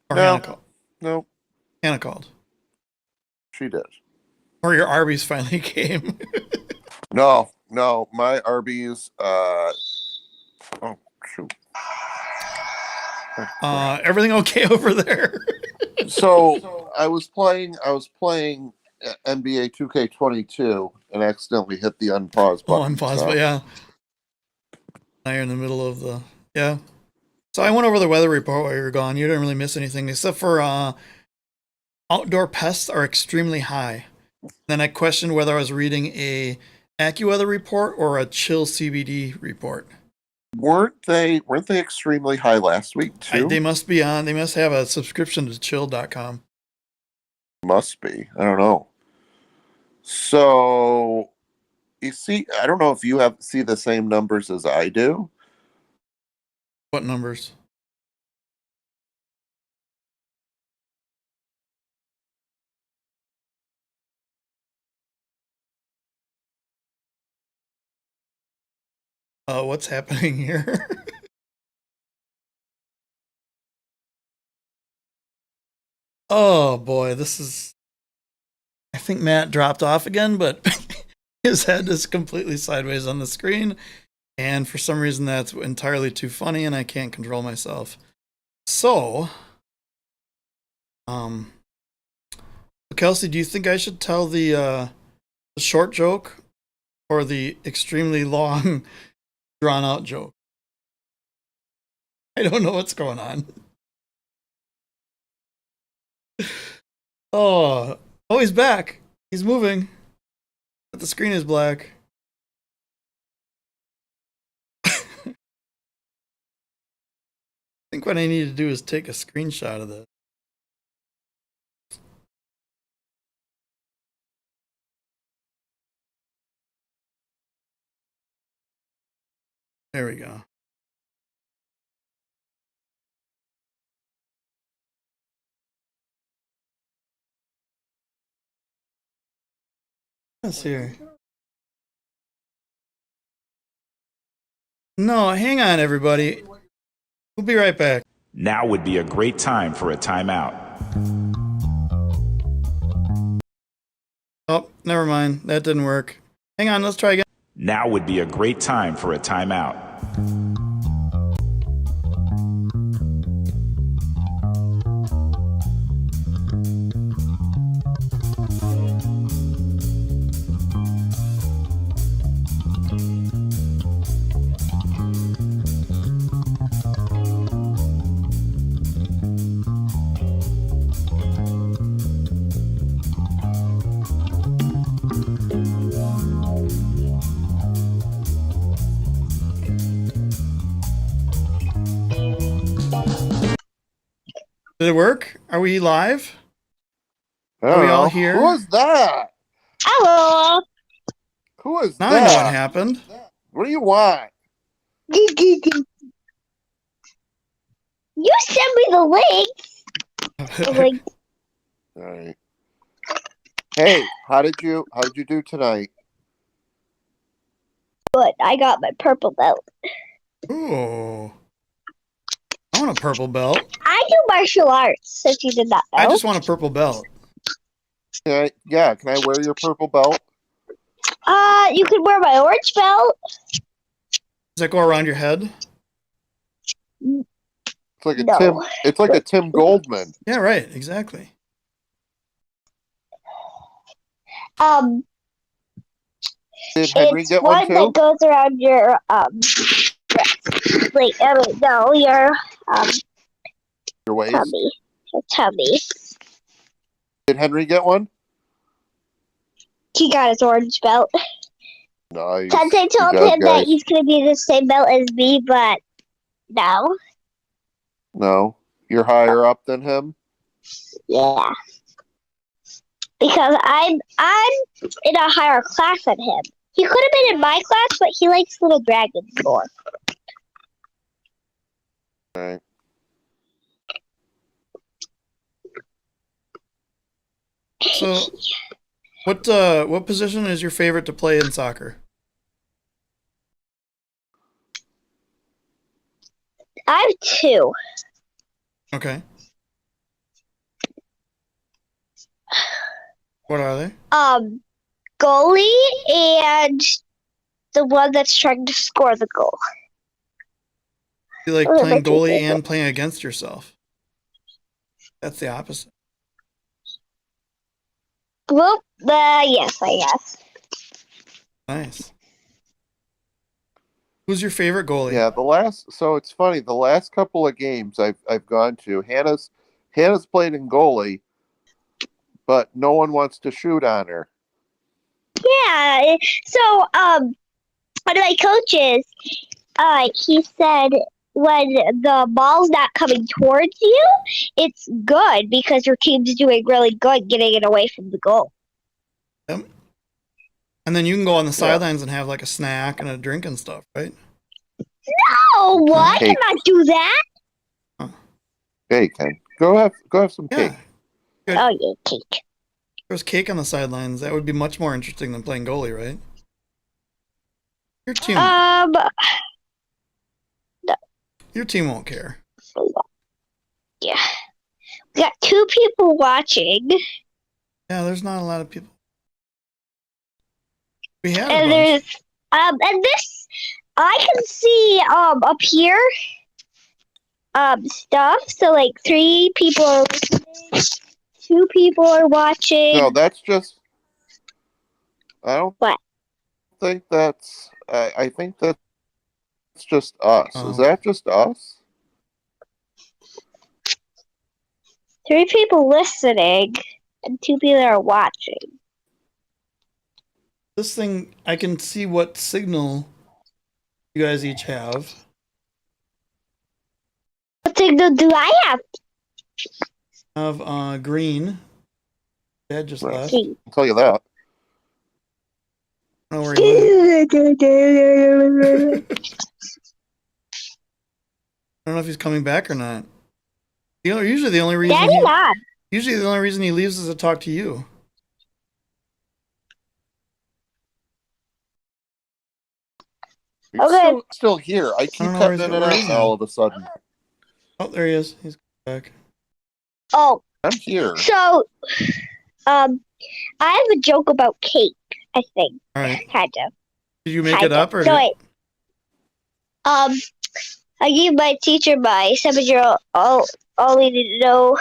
S2: Or
S1: No.
S2: Hannah called?
S1: No,
S2: Hannah called.
S1: she did.
S2: Or your Arby's finally came.
S1: No, my Arby's. Oh shoot.
S2: Everything okay over there?
S1: So I was playing NBA 2K22 and accidentally hit the unpause button.
S2: Unpause,
S1: so.
S2: but yeah. Now you're in the middle of the yeah. So I went over the weather report while you were gone. You didn't really miss anything except for outdoor pests are extremely high. Then I questioned whether I was reading a AccuWeather report or a chill CBD report.
S1: Weren't they extremely high last week too?
S2: They must be on. They must have a subscription to chill.com.
S1: Must be. I don't know. So You see, I don't know if you see the same numbers as I do.
S2: What numbers? What's happening here? Oh boy, this is. I think Matt dropped off again, but his head is completely sideways on the screen, and for some reason that's entirely too funny, and I can't control myself. So, Kelsey, do you think I should tell the short joke or the extremely long, drawn-out joke? I don't know what's going on. Oh, he's back. He's moving. But the screen is black. I think what I need to do is take a screenshot of this. There we go. Let's see. No, hang on, everybody. We'll be right back.
S4: Now would be a great time for a timeout.
S2: Oh, never mind. That didn't work. Hang on, let's try again.
S4: Now would be a great time for a timeout.
S2: Did it work? Are we live?
S1: Are
S2: we all here?
S1: Who was that?
S5: Hello.
S1: Who is
S2: Now
S1: that?
S2: I know what happened.
S1: What do you want?
S5: You sent me the link.
S1: All right. Hey, how did you do tonight?
S5: But I got my purple belt.
S2: Ooh. I want a purple belt.
S5: I do martial arts, since you did not know.
S2: I just want a purple belt.
S1: Yeah, can I wear your purple belt?
S5: You could wear my orange belt.
S2: Does that go around your head?
S1: It's like a
S5: No.
S1: It's like a Tim Goldman.
S2: Yeah, right. Exactly.
S1: Did Henry
S5: It's
S1: get
S5: one
S1: one too?
S5: that goes around your like no, your
S1: Your waist?
S5: tummy. Your tummy.
S1: Did Henry get one?
S5: He got his orange belt.
S1: Nice.
S5: Sensei told
S1: Good job,
S5: him that
S1: guys.
S5: he's gonna be the same belt as me, but no.
S1: No, you're higher up than him.
S5: Yeah. Because I'm in a higher class than him. He could have been in my class, but he likes little dragons more.
S1: All right.
S2: So, what position is your favorite to play in soccer?
S5: I have two.
S2: Okay. What are they?
S5: Goalie and the one that's trying to score the goal.
S2: You like
S5: Oh,
S2: playing
S5: that's your
S2: goalie
S5: favorite.
S2: and playing against yourself. That's the opposite.
S5: Well, yes, I guess.
S2: Nice. Who's your favorite goalie?
S1: Yeah, so it's funny, the last couple of games I've gone to, Hannah's played in goalie, but no one wants to shoot on her.
S5: Yeah. So, one of my coaches, he said when the ball's not coming towards you, it's good because your team's doing really good getting it away from the goal.
S2: Yep. And then you can go on the sidelines and have like a snack and a drink and stuff, right?
S5: Oh, what? I
S1: Cake.
S5: cannot do that.
S1: Hey, Ken, go have some cake.
S2: Yeah.
S5: Oh, yeah, cake.
S2: There's cake on the sidelines. That would be much more interesting than playing goalie, right? Your team, your team won't care.
S5: Yeah. We got 2 people watching.
S2: Yeah, there's not a lot of people. We had a
S5: And
S2: bunch.
S5: there's and this I can see up here stuff. So like 3 people are listening, 2 people are watching.
S1: No, that's just. I don't
S5: What?
S1: think that's. I think that's just us.
S2: Oh.
S1: Is that just us?
S5: 3 people listening and 2 people are watching.
S2: This thing, I can see what signal you guys each have.
S5: What signal do I have?
S2: Have green. Dad just
S1: Right.
S2: left.
S1: I'll tell you that.
S2: I don't know where he went. I don't know if he's coming back or not. Usually the only reason
S5: Daddy's on.
S2: he leaves is to talk to you.
S1: He's
S5: Okay.
S1: still here. I keep
S2: don't know
S1: cutting
S2: where
S1: in
S2: he's-
S1: and
S2: where
S1: out
S2: is he?
S1: all of a sudden.
S2: Oh, there he is. He's back.
S5: Oh,
S1: I'm here.
S5: so I have a joke about cake, I think.
S2: All right.
S5: Kind of.
S2: Did you make it
S5: Kind
S2: up
S5: of.
S2: or?
S5: So I gave my teacher my 7-year-old all we need to know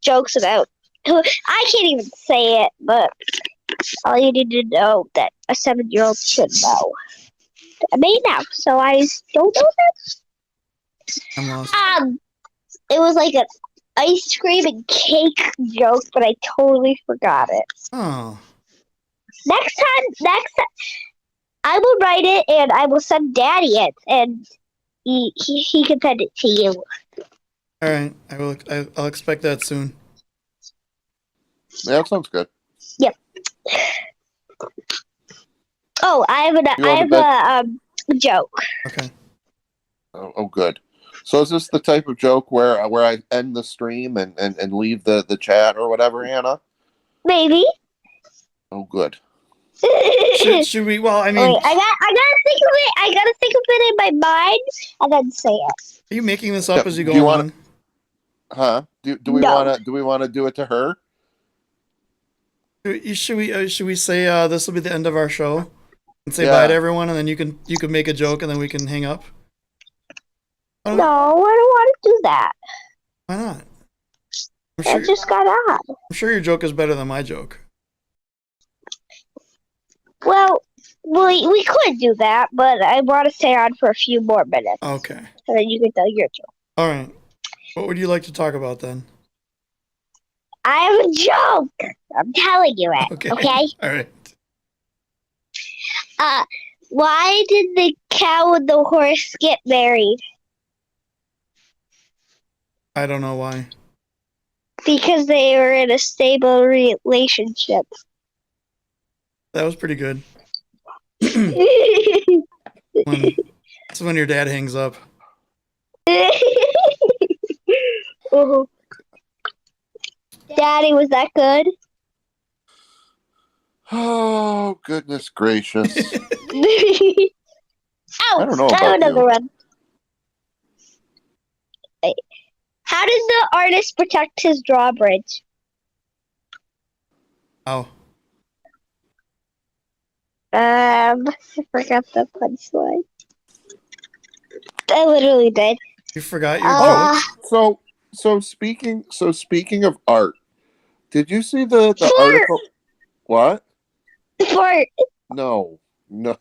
S5: jokes about. I can't even say it, but all you need to know that a 7-year-old should know. I made now, so I don't know
S2: I'm lost.
S5: that. It was like an ice cream and cake joke, but I totally forgot it.
S2: Oh,
S5: Next time, I will write it and I will send Daddy it, and he can send it to you.
S2: all right. I'll expect that soon.
S1: Yeah, that sounds good.
S5: Oh, I have a joke.
S2: Okay.
S1: Oh, good. So is this the type of joke where I end the stream and leave the chat or whatever, Hannah?
S5: Maybe.
S1: Oh, good.
S2: Should we? Well, I mean,
S5: Wait, I gotta think of it. I gotta think of it in my mind and then say it.
S2: are you making this up
S1: Yeah,
S2: as you
S1: do
S2: go
S1: you
S2: along?
S1: Huh? Do we
S5: No.
S1: wanna do it to her?
S2: Should we say this will be the end of our show and say
S1: Yeah.
S2: bye to everyone, and then you can make a joke, and then we can hang up?
S5: No, I don't want to do that.
S2: Why not?
S5: I just got on.
S2: I'm sure your joke is better than my joke.
S5: Well, we could do that, but I want to stay on for a few more minutes,
S2: Okay.
S5: so then you can tell your joke.
S2: All right. What would you like to talk about then?
S5: I have a joke. I'm telling you it.
S2: Okay.
S5: Okay.
S2: All right.
S5: Why did the cow and the horse get married?
S2: I don't know why.
S5: Because they were in a stable relationship.
S2: That was pretty good.
S5: Oh.
S2: That's when your dad hangs up.
S5: Daddy, was that good?
S1: Oh, goodness gracious.
S5: Oh,
S1: I don't know
S5: I have
S1: about
S5: another
S1: you.
S5: one. Wait. How did the artist protect his drawbridge?
S2: Oh.
S5: I forgot the punchline. I literally did.
S2: You forgot your
S5: Uh,
S2: joke?
S1: So speaking of art, did you see the
S5: Fart.
S1: article? What?
S5: Fart.
S1: No. No.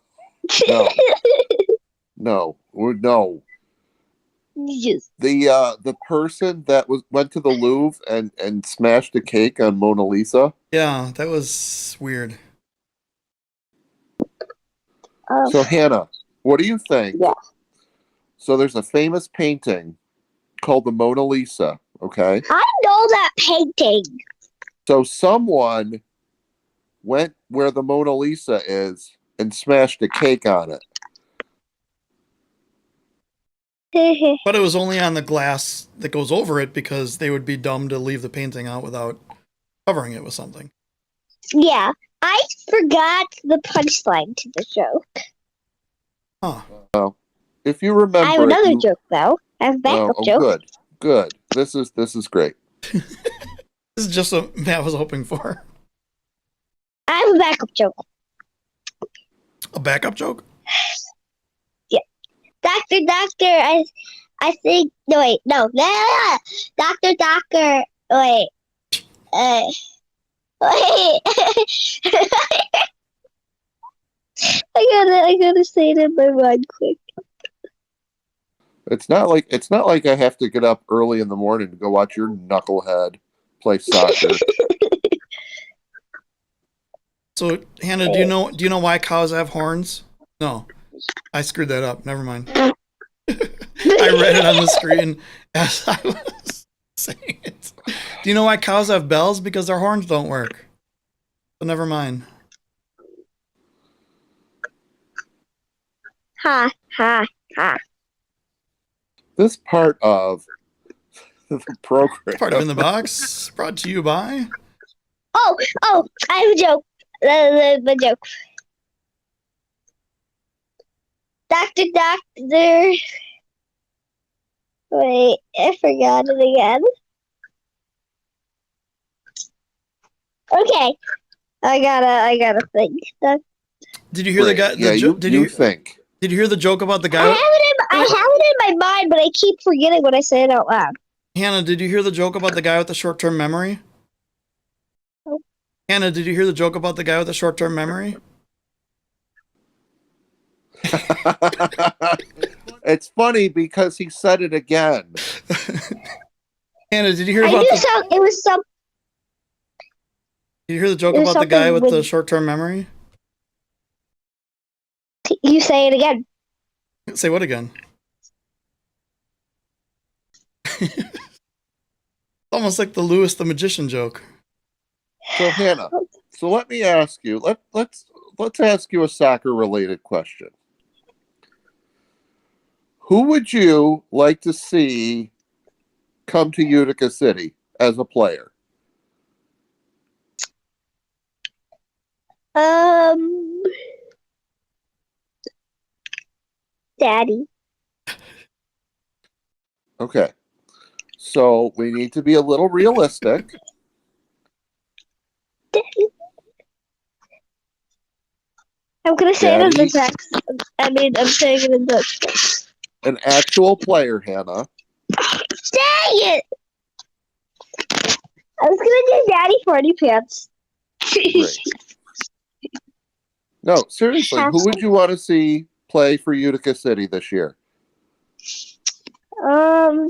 S5: Yes.
S1: The person that went to the Louvre and smashed a cake on Mona Lisa.
S2: Yeah, that was weird.
S1: So Hannah, what do you think?
S5: Yeah.
S1: So there's a famous painting called the Mona Lisa, okay?
S5: I know that painting.
S1: So someone went where the Mona Lisa is and smashed a cake on it.
S2: But it was only on the glass that goes over it because they would be dumb to leave the painting out without covering it with something.
S5: Yeah, I forgot the punchline to the joke.
S2: Huh.
S1: If you remember,
S5: I have another joke though. I have a backup joke.
S1: Good. This is great.
S2: This is just what Matt was hoping for.
S5: I have a backup joke.
S2: A backup joke?
S5: Doctor, I think. No, wait, no. Doctor, wait. Wait. I gotta say it in my mind quick.
S1: It's not like I have to get up early in the morning to go watch your knucklehead play soccer.
S2: So, Hannah, do you know why cows have horns? No, I screwed that up. Never mind. I read it on the screen as I was saying it. Do you know why cows have bells? Because their horns don't work. So never mind.
S5: Ha.
S1: This part of the program.
S2: Part of In the Box, brought to you by...
S5: Oh, I have a joke. The joke. Doctor. Wait, I forgot it again. Okay, I gotta think.
S2: Did you hear the guy?
S1: Yeah, you think.
S2: Did you hear the joke about the guy?
S5: I have it in my mind, but I keep forgetting when I say it out loud.
S2: Hannah, did you hear the joke about the guy with the short-term memory?
S5: Oh.
S2: Hannah, did you hear the joke about the guy with the short-term memory?
S1: It's funny because he said it again.
S2: Hannah, did you hear
S5: Did
S2: you hear the joke
S5: It was
S2: about the guy
S5: something
S2: with the
S5: with-
S2: short-term memory?
S5: You say it again.
S2: Say what again? Almost like the Lewis the Magician joke.
S1: So Hannah, let me ask you. Let's ask you a soccer-related question. Who would you like to see come to Utica City as a player?
S5: Daddy.
S1: Okay. So we need to be a little realistic.
S5: I'm gonna say
S1: Daddy.
S5: it in the text. I'm saying it in Dutch.
S1: An actual player, Hannah.
S5: Dang it! I was gonna do Daddy Party Pants.
S1: Great. No, seriously, who would you want to see play for Utica City this year?
S5: I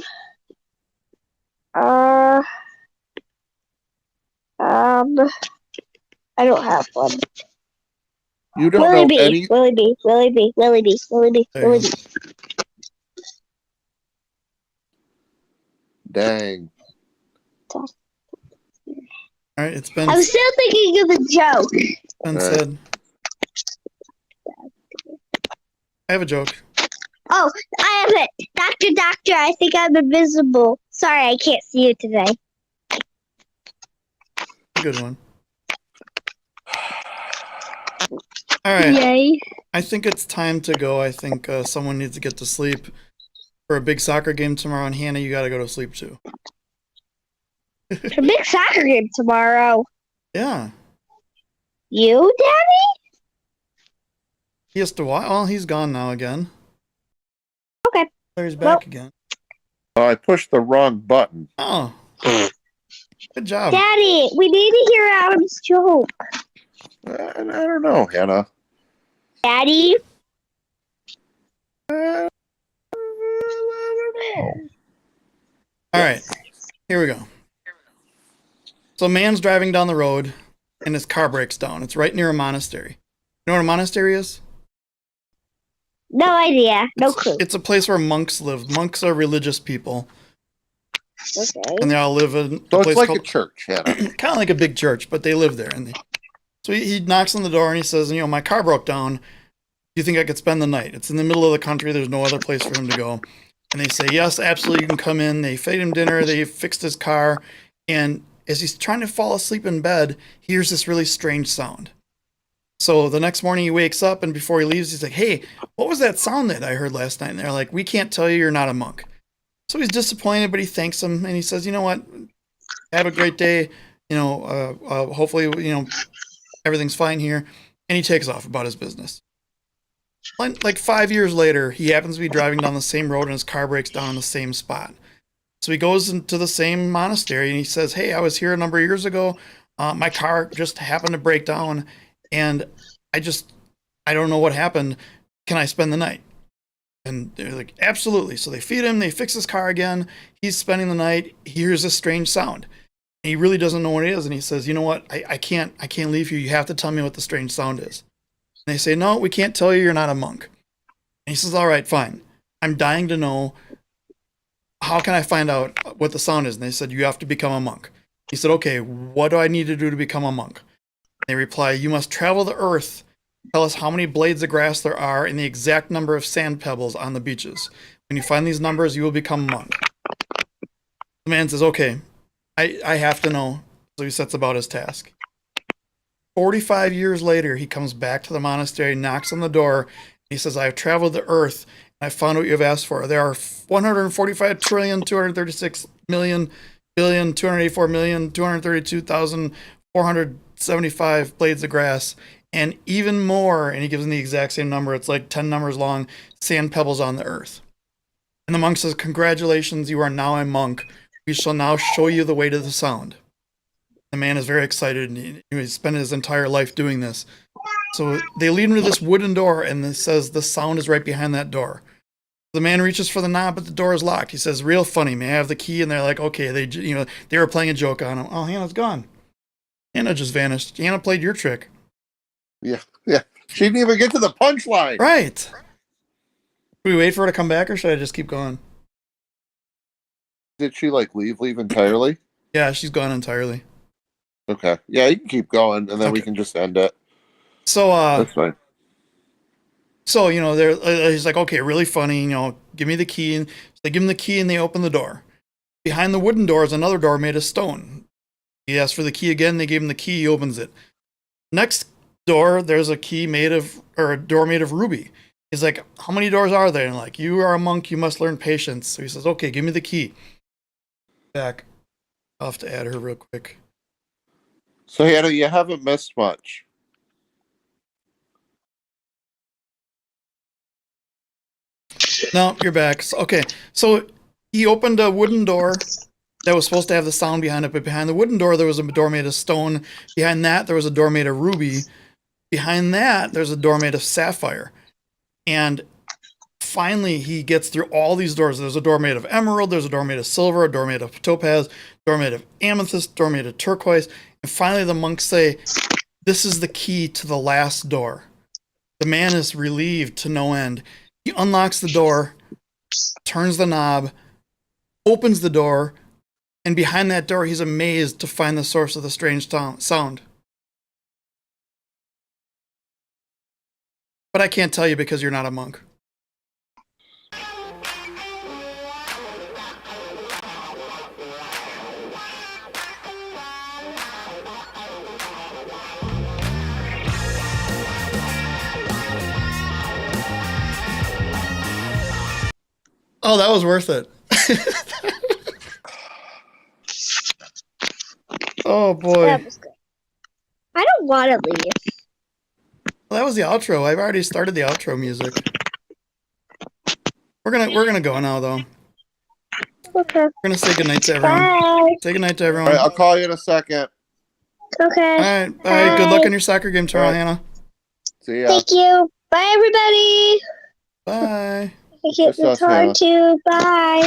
S5: don't have one.
S1: You don't
S5: Willie
S1: know
S5: B.
S1: any.
S5: Willie B.
S2: There you go.
S1: Dang.
S2: All right, it's been
S5: I'm still thinking of the joke.
S1: All right.
S2: said. I have a joke.
S5: Oh, I have it. Doctor, I think I'm invisible. Sorry, I can't see you today.
S2: Good one. All right.
S5: Yay.
S2: I think it's time to go. I think someone needs to get to sleep for a big soccer game tomorrow. And Hannah, you got to go to sleep too.
S5: A big soccer game tomorrow.
S2: Yeah.
S5: You, Daddy?
S2: He has to watch. Well, he's gone now again.
S5: Okay.
S2: There's back again.
S1: Oh, I pushed the wrong button.
S2: Oh. Good job.
S5: Daddy, we need to hear Adam's joke.
S1: I don't know, Hannah.
S5: Daddy?
S1: I don't know.
S2: All right. Here we go. So a man's driving down the road and his car breaks down. It's right near a monastery. You know what a monastery is?
S5: No idea. No clue.
S2: It's a place where monks live. Monks are religious people.
S5: Okay.
S2: And they all live in
S1: So
S2: a
S1: it's
S2: place
S1: like a
S2: called,
S1: church, Hannah.
S2: kind of like a big church, but they live there. And So he knocks on the door and he says, my car broke down. Do you think I could spend the night? It's in the middle of the country. There's no other place for him to go. And they say, yes, absolutely, you can come in. They feed him dinner. They fixed his car. And as he's trying to fall asleep in bed, he hears this really strange sound. So the next morning he wakes up, and before he leaves, he's like, hey, what was that sound that I heard last night? And they're like, we can't tell you, you're not a monk. So he's disappointed, but he thanks them, and he says, you know what? Have a great day. Hopefully, everything's fine here. And he takes off about his business. Like 5 years later, he happens to be driving down the same road and his car breaks down in the same spot. So he goes into the same monastery and he says, hey, I was here a number of years ago. My car just happened to break down and I don't know what happened. Can I spend the night? And they're like, absolutely. So they feed him, they fix his car again. He's spending the night. He hears this strange sound. And he really doesn't know what it is. And he says, you know what? I can't leave you. You have to tell me what the strange sound is. And they say, no, we can't tell you, you're not a monk. And he says, all right, fine. I'm dying to know, how can I find out what the sound is? And they said, you have to become a monk. He said, okay, what do I need to do to become a monk? And they reply, you must travel the earth, tell us how many blades of grass there are and the exact number of sand pebbles on the beaches. When you find these numbers, you will become a monk. The man says, okay, I have to know. So he sets about his task. 45 years later, he comes back to the monastery, knocks on the door, and he says, I have traveled the earth, and I found what you have asked for. There are 145 trillion, 236 million, billion, 284 million, 232,475 blades of grass, and even more, and he gives them the exact same number, it's like 10 numbers long, sand pebbles on the earth. And the monk says, congratulations, you are now a monk. We shall now show you the way to the sound. The man is very excited, and he spent his entire life doing this. So they lead him to this wooden door, and it says the sound is right behind that door. The man reaches for the knob, but the door is locked. He says, real funny, may I have the key? And they're like, okay, they were playing a joke on him. Oh, Hannah's gone. Hannah just vanished. Hannah played your trick.
S1: Yeah. She didn't even get to the punchline.
S2: Right. Should we wait for her to come back, or should I just keep going?
S1: Did she leave entirely?
S2: Yeah, she's gone entirely.
S1: Okay. Yeah, you can keep going, and then we can just end it.
S2: So,
S1: that's fine.
S2: So, he's like, okay, really funny, give me the key. And they give him the key and they open the door. Behind the wooden door is another door made of stone. He asks for the key again. They gave him the key. He opens it. Next door, there's a door made of ruby. He's like, how many doors are there? And like, you are a monk. You must learn patience. So he says, okay, give me the key. Back. I'll have to add her real quick.
S1: So, Hannah, you haven't missed much.
S2: No, you're back. Okay, so he opened a wooden door that was supposed to have the sound behind it, but behind the wooden door, there was a door made of stone. Behind that, there was a door made of ruby. Behind that, there's a door made of sapphire. And finally, he gets through all these doors. There's a door made of emerald, there's a door made of silver, a door made of topaz, a door made of amethyst, a door made of turquoise. And finally, the monks say, this is the key to the last door. The man is relieved to no end. He unlocks the door, turns the knob, opens the door, and behind that door, he's amazed to find the source of the strange sound. But I can't tell you because you're not a monk. Oh, that was worth it. Oh, boy.
S5: That was good. I don't want to leave.
S2: Well, that was the outro. I've already started the outro music. We're gonna go now, though.
S5: Okay.
S2: We're gonna say goodnight to everyone.
S5: Bye.
S2: Say goodnight to everyone.
S1: All right, I'll call you in a second.
S5: Okay.
S2: All right. Good luck on your soccer game tomorrow,
S1: All right.
S2: Hannah.
S1: See ya.
S5: Thank you. Bye, everybody.
S2: Bye.
S5: I get
S1: Just us,
S5: the
S1: Hannah.
S5: too. Bye.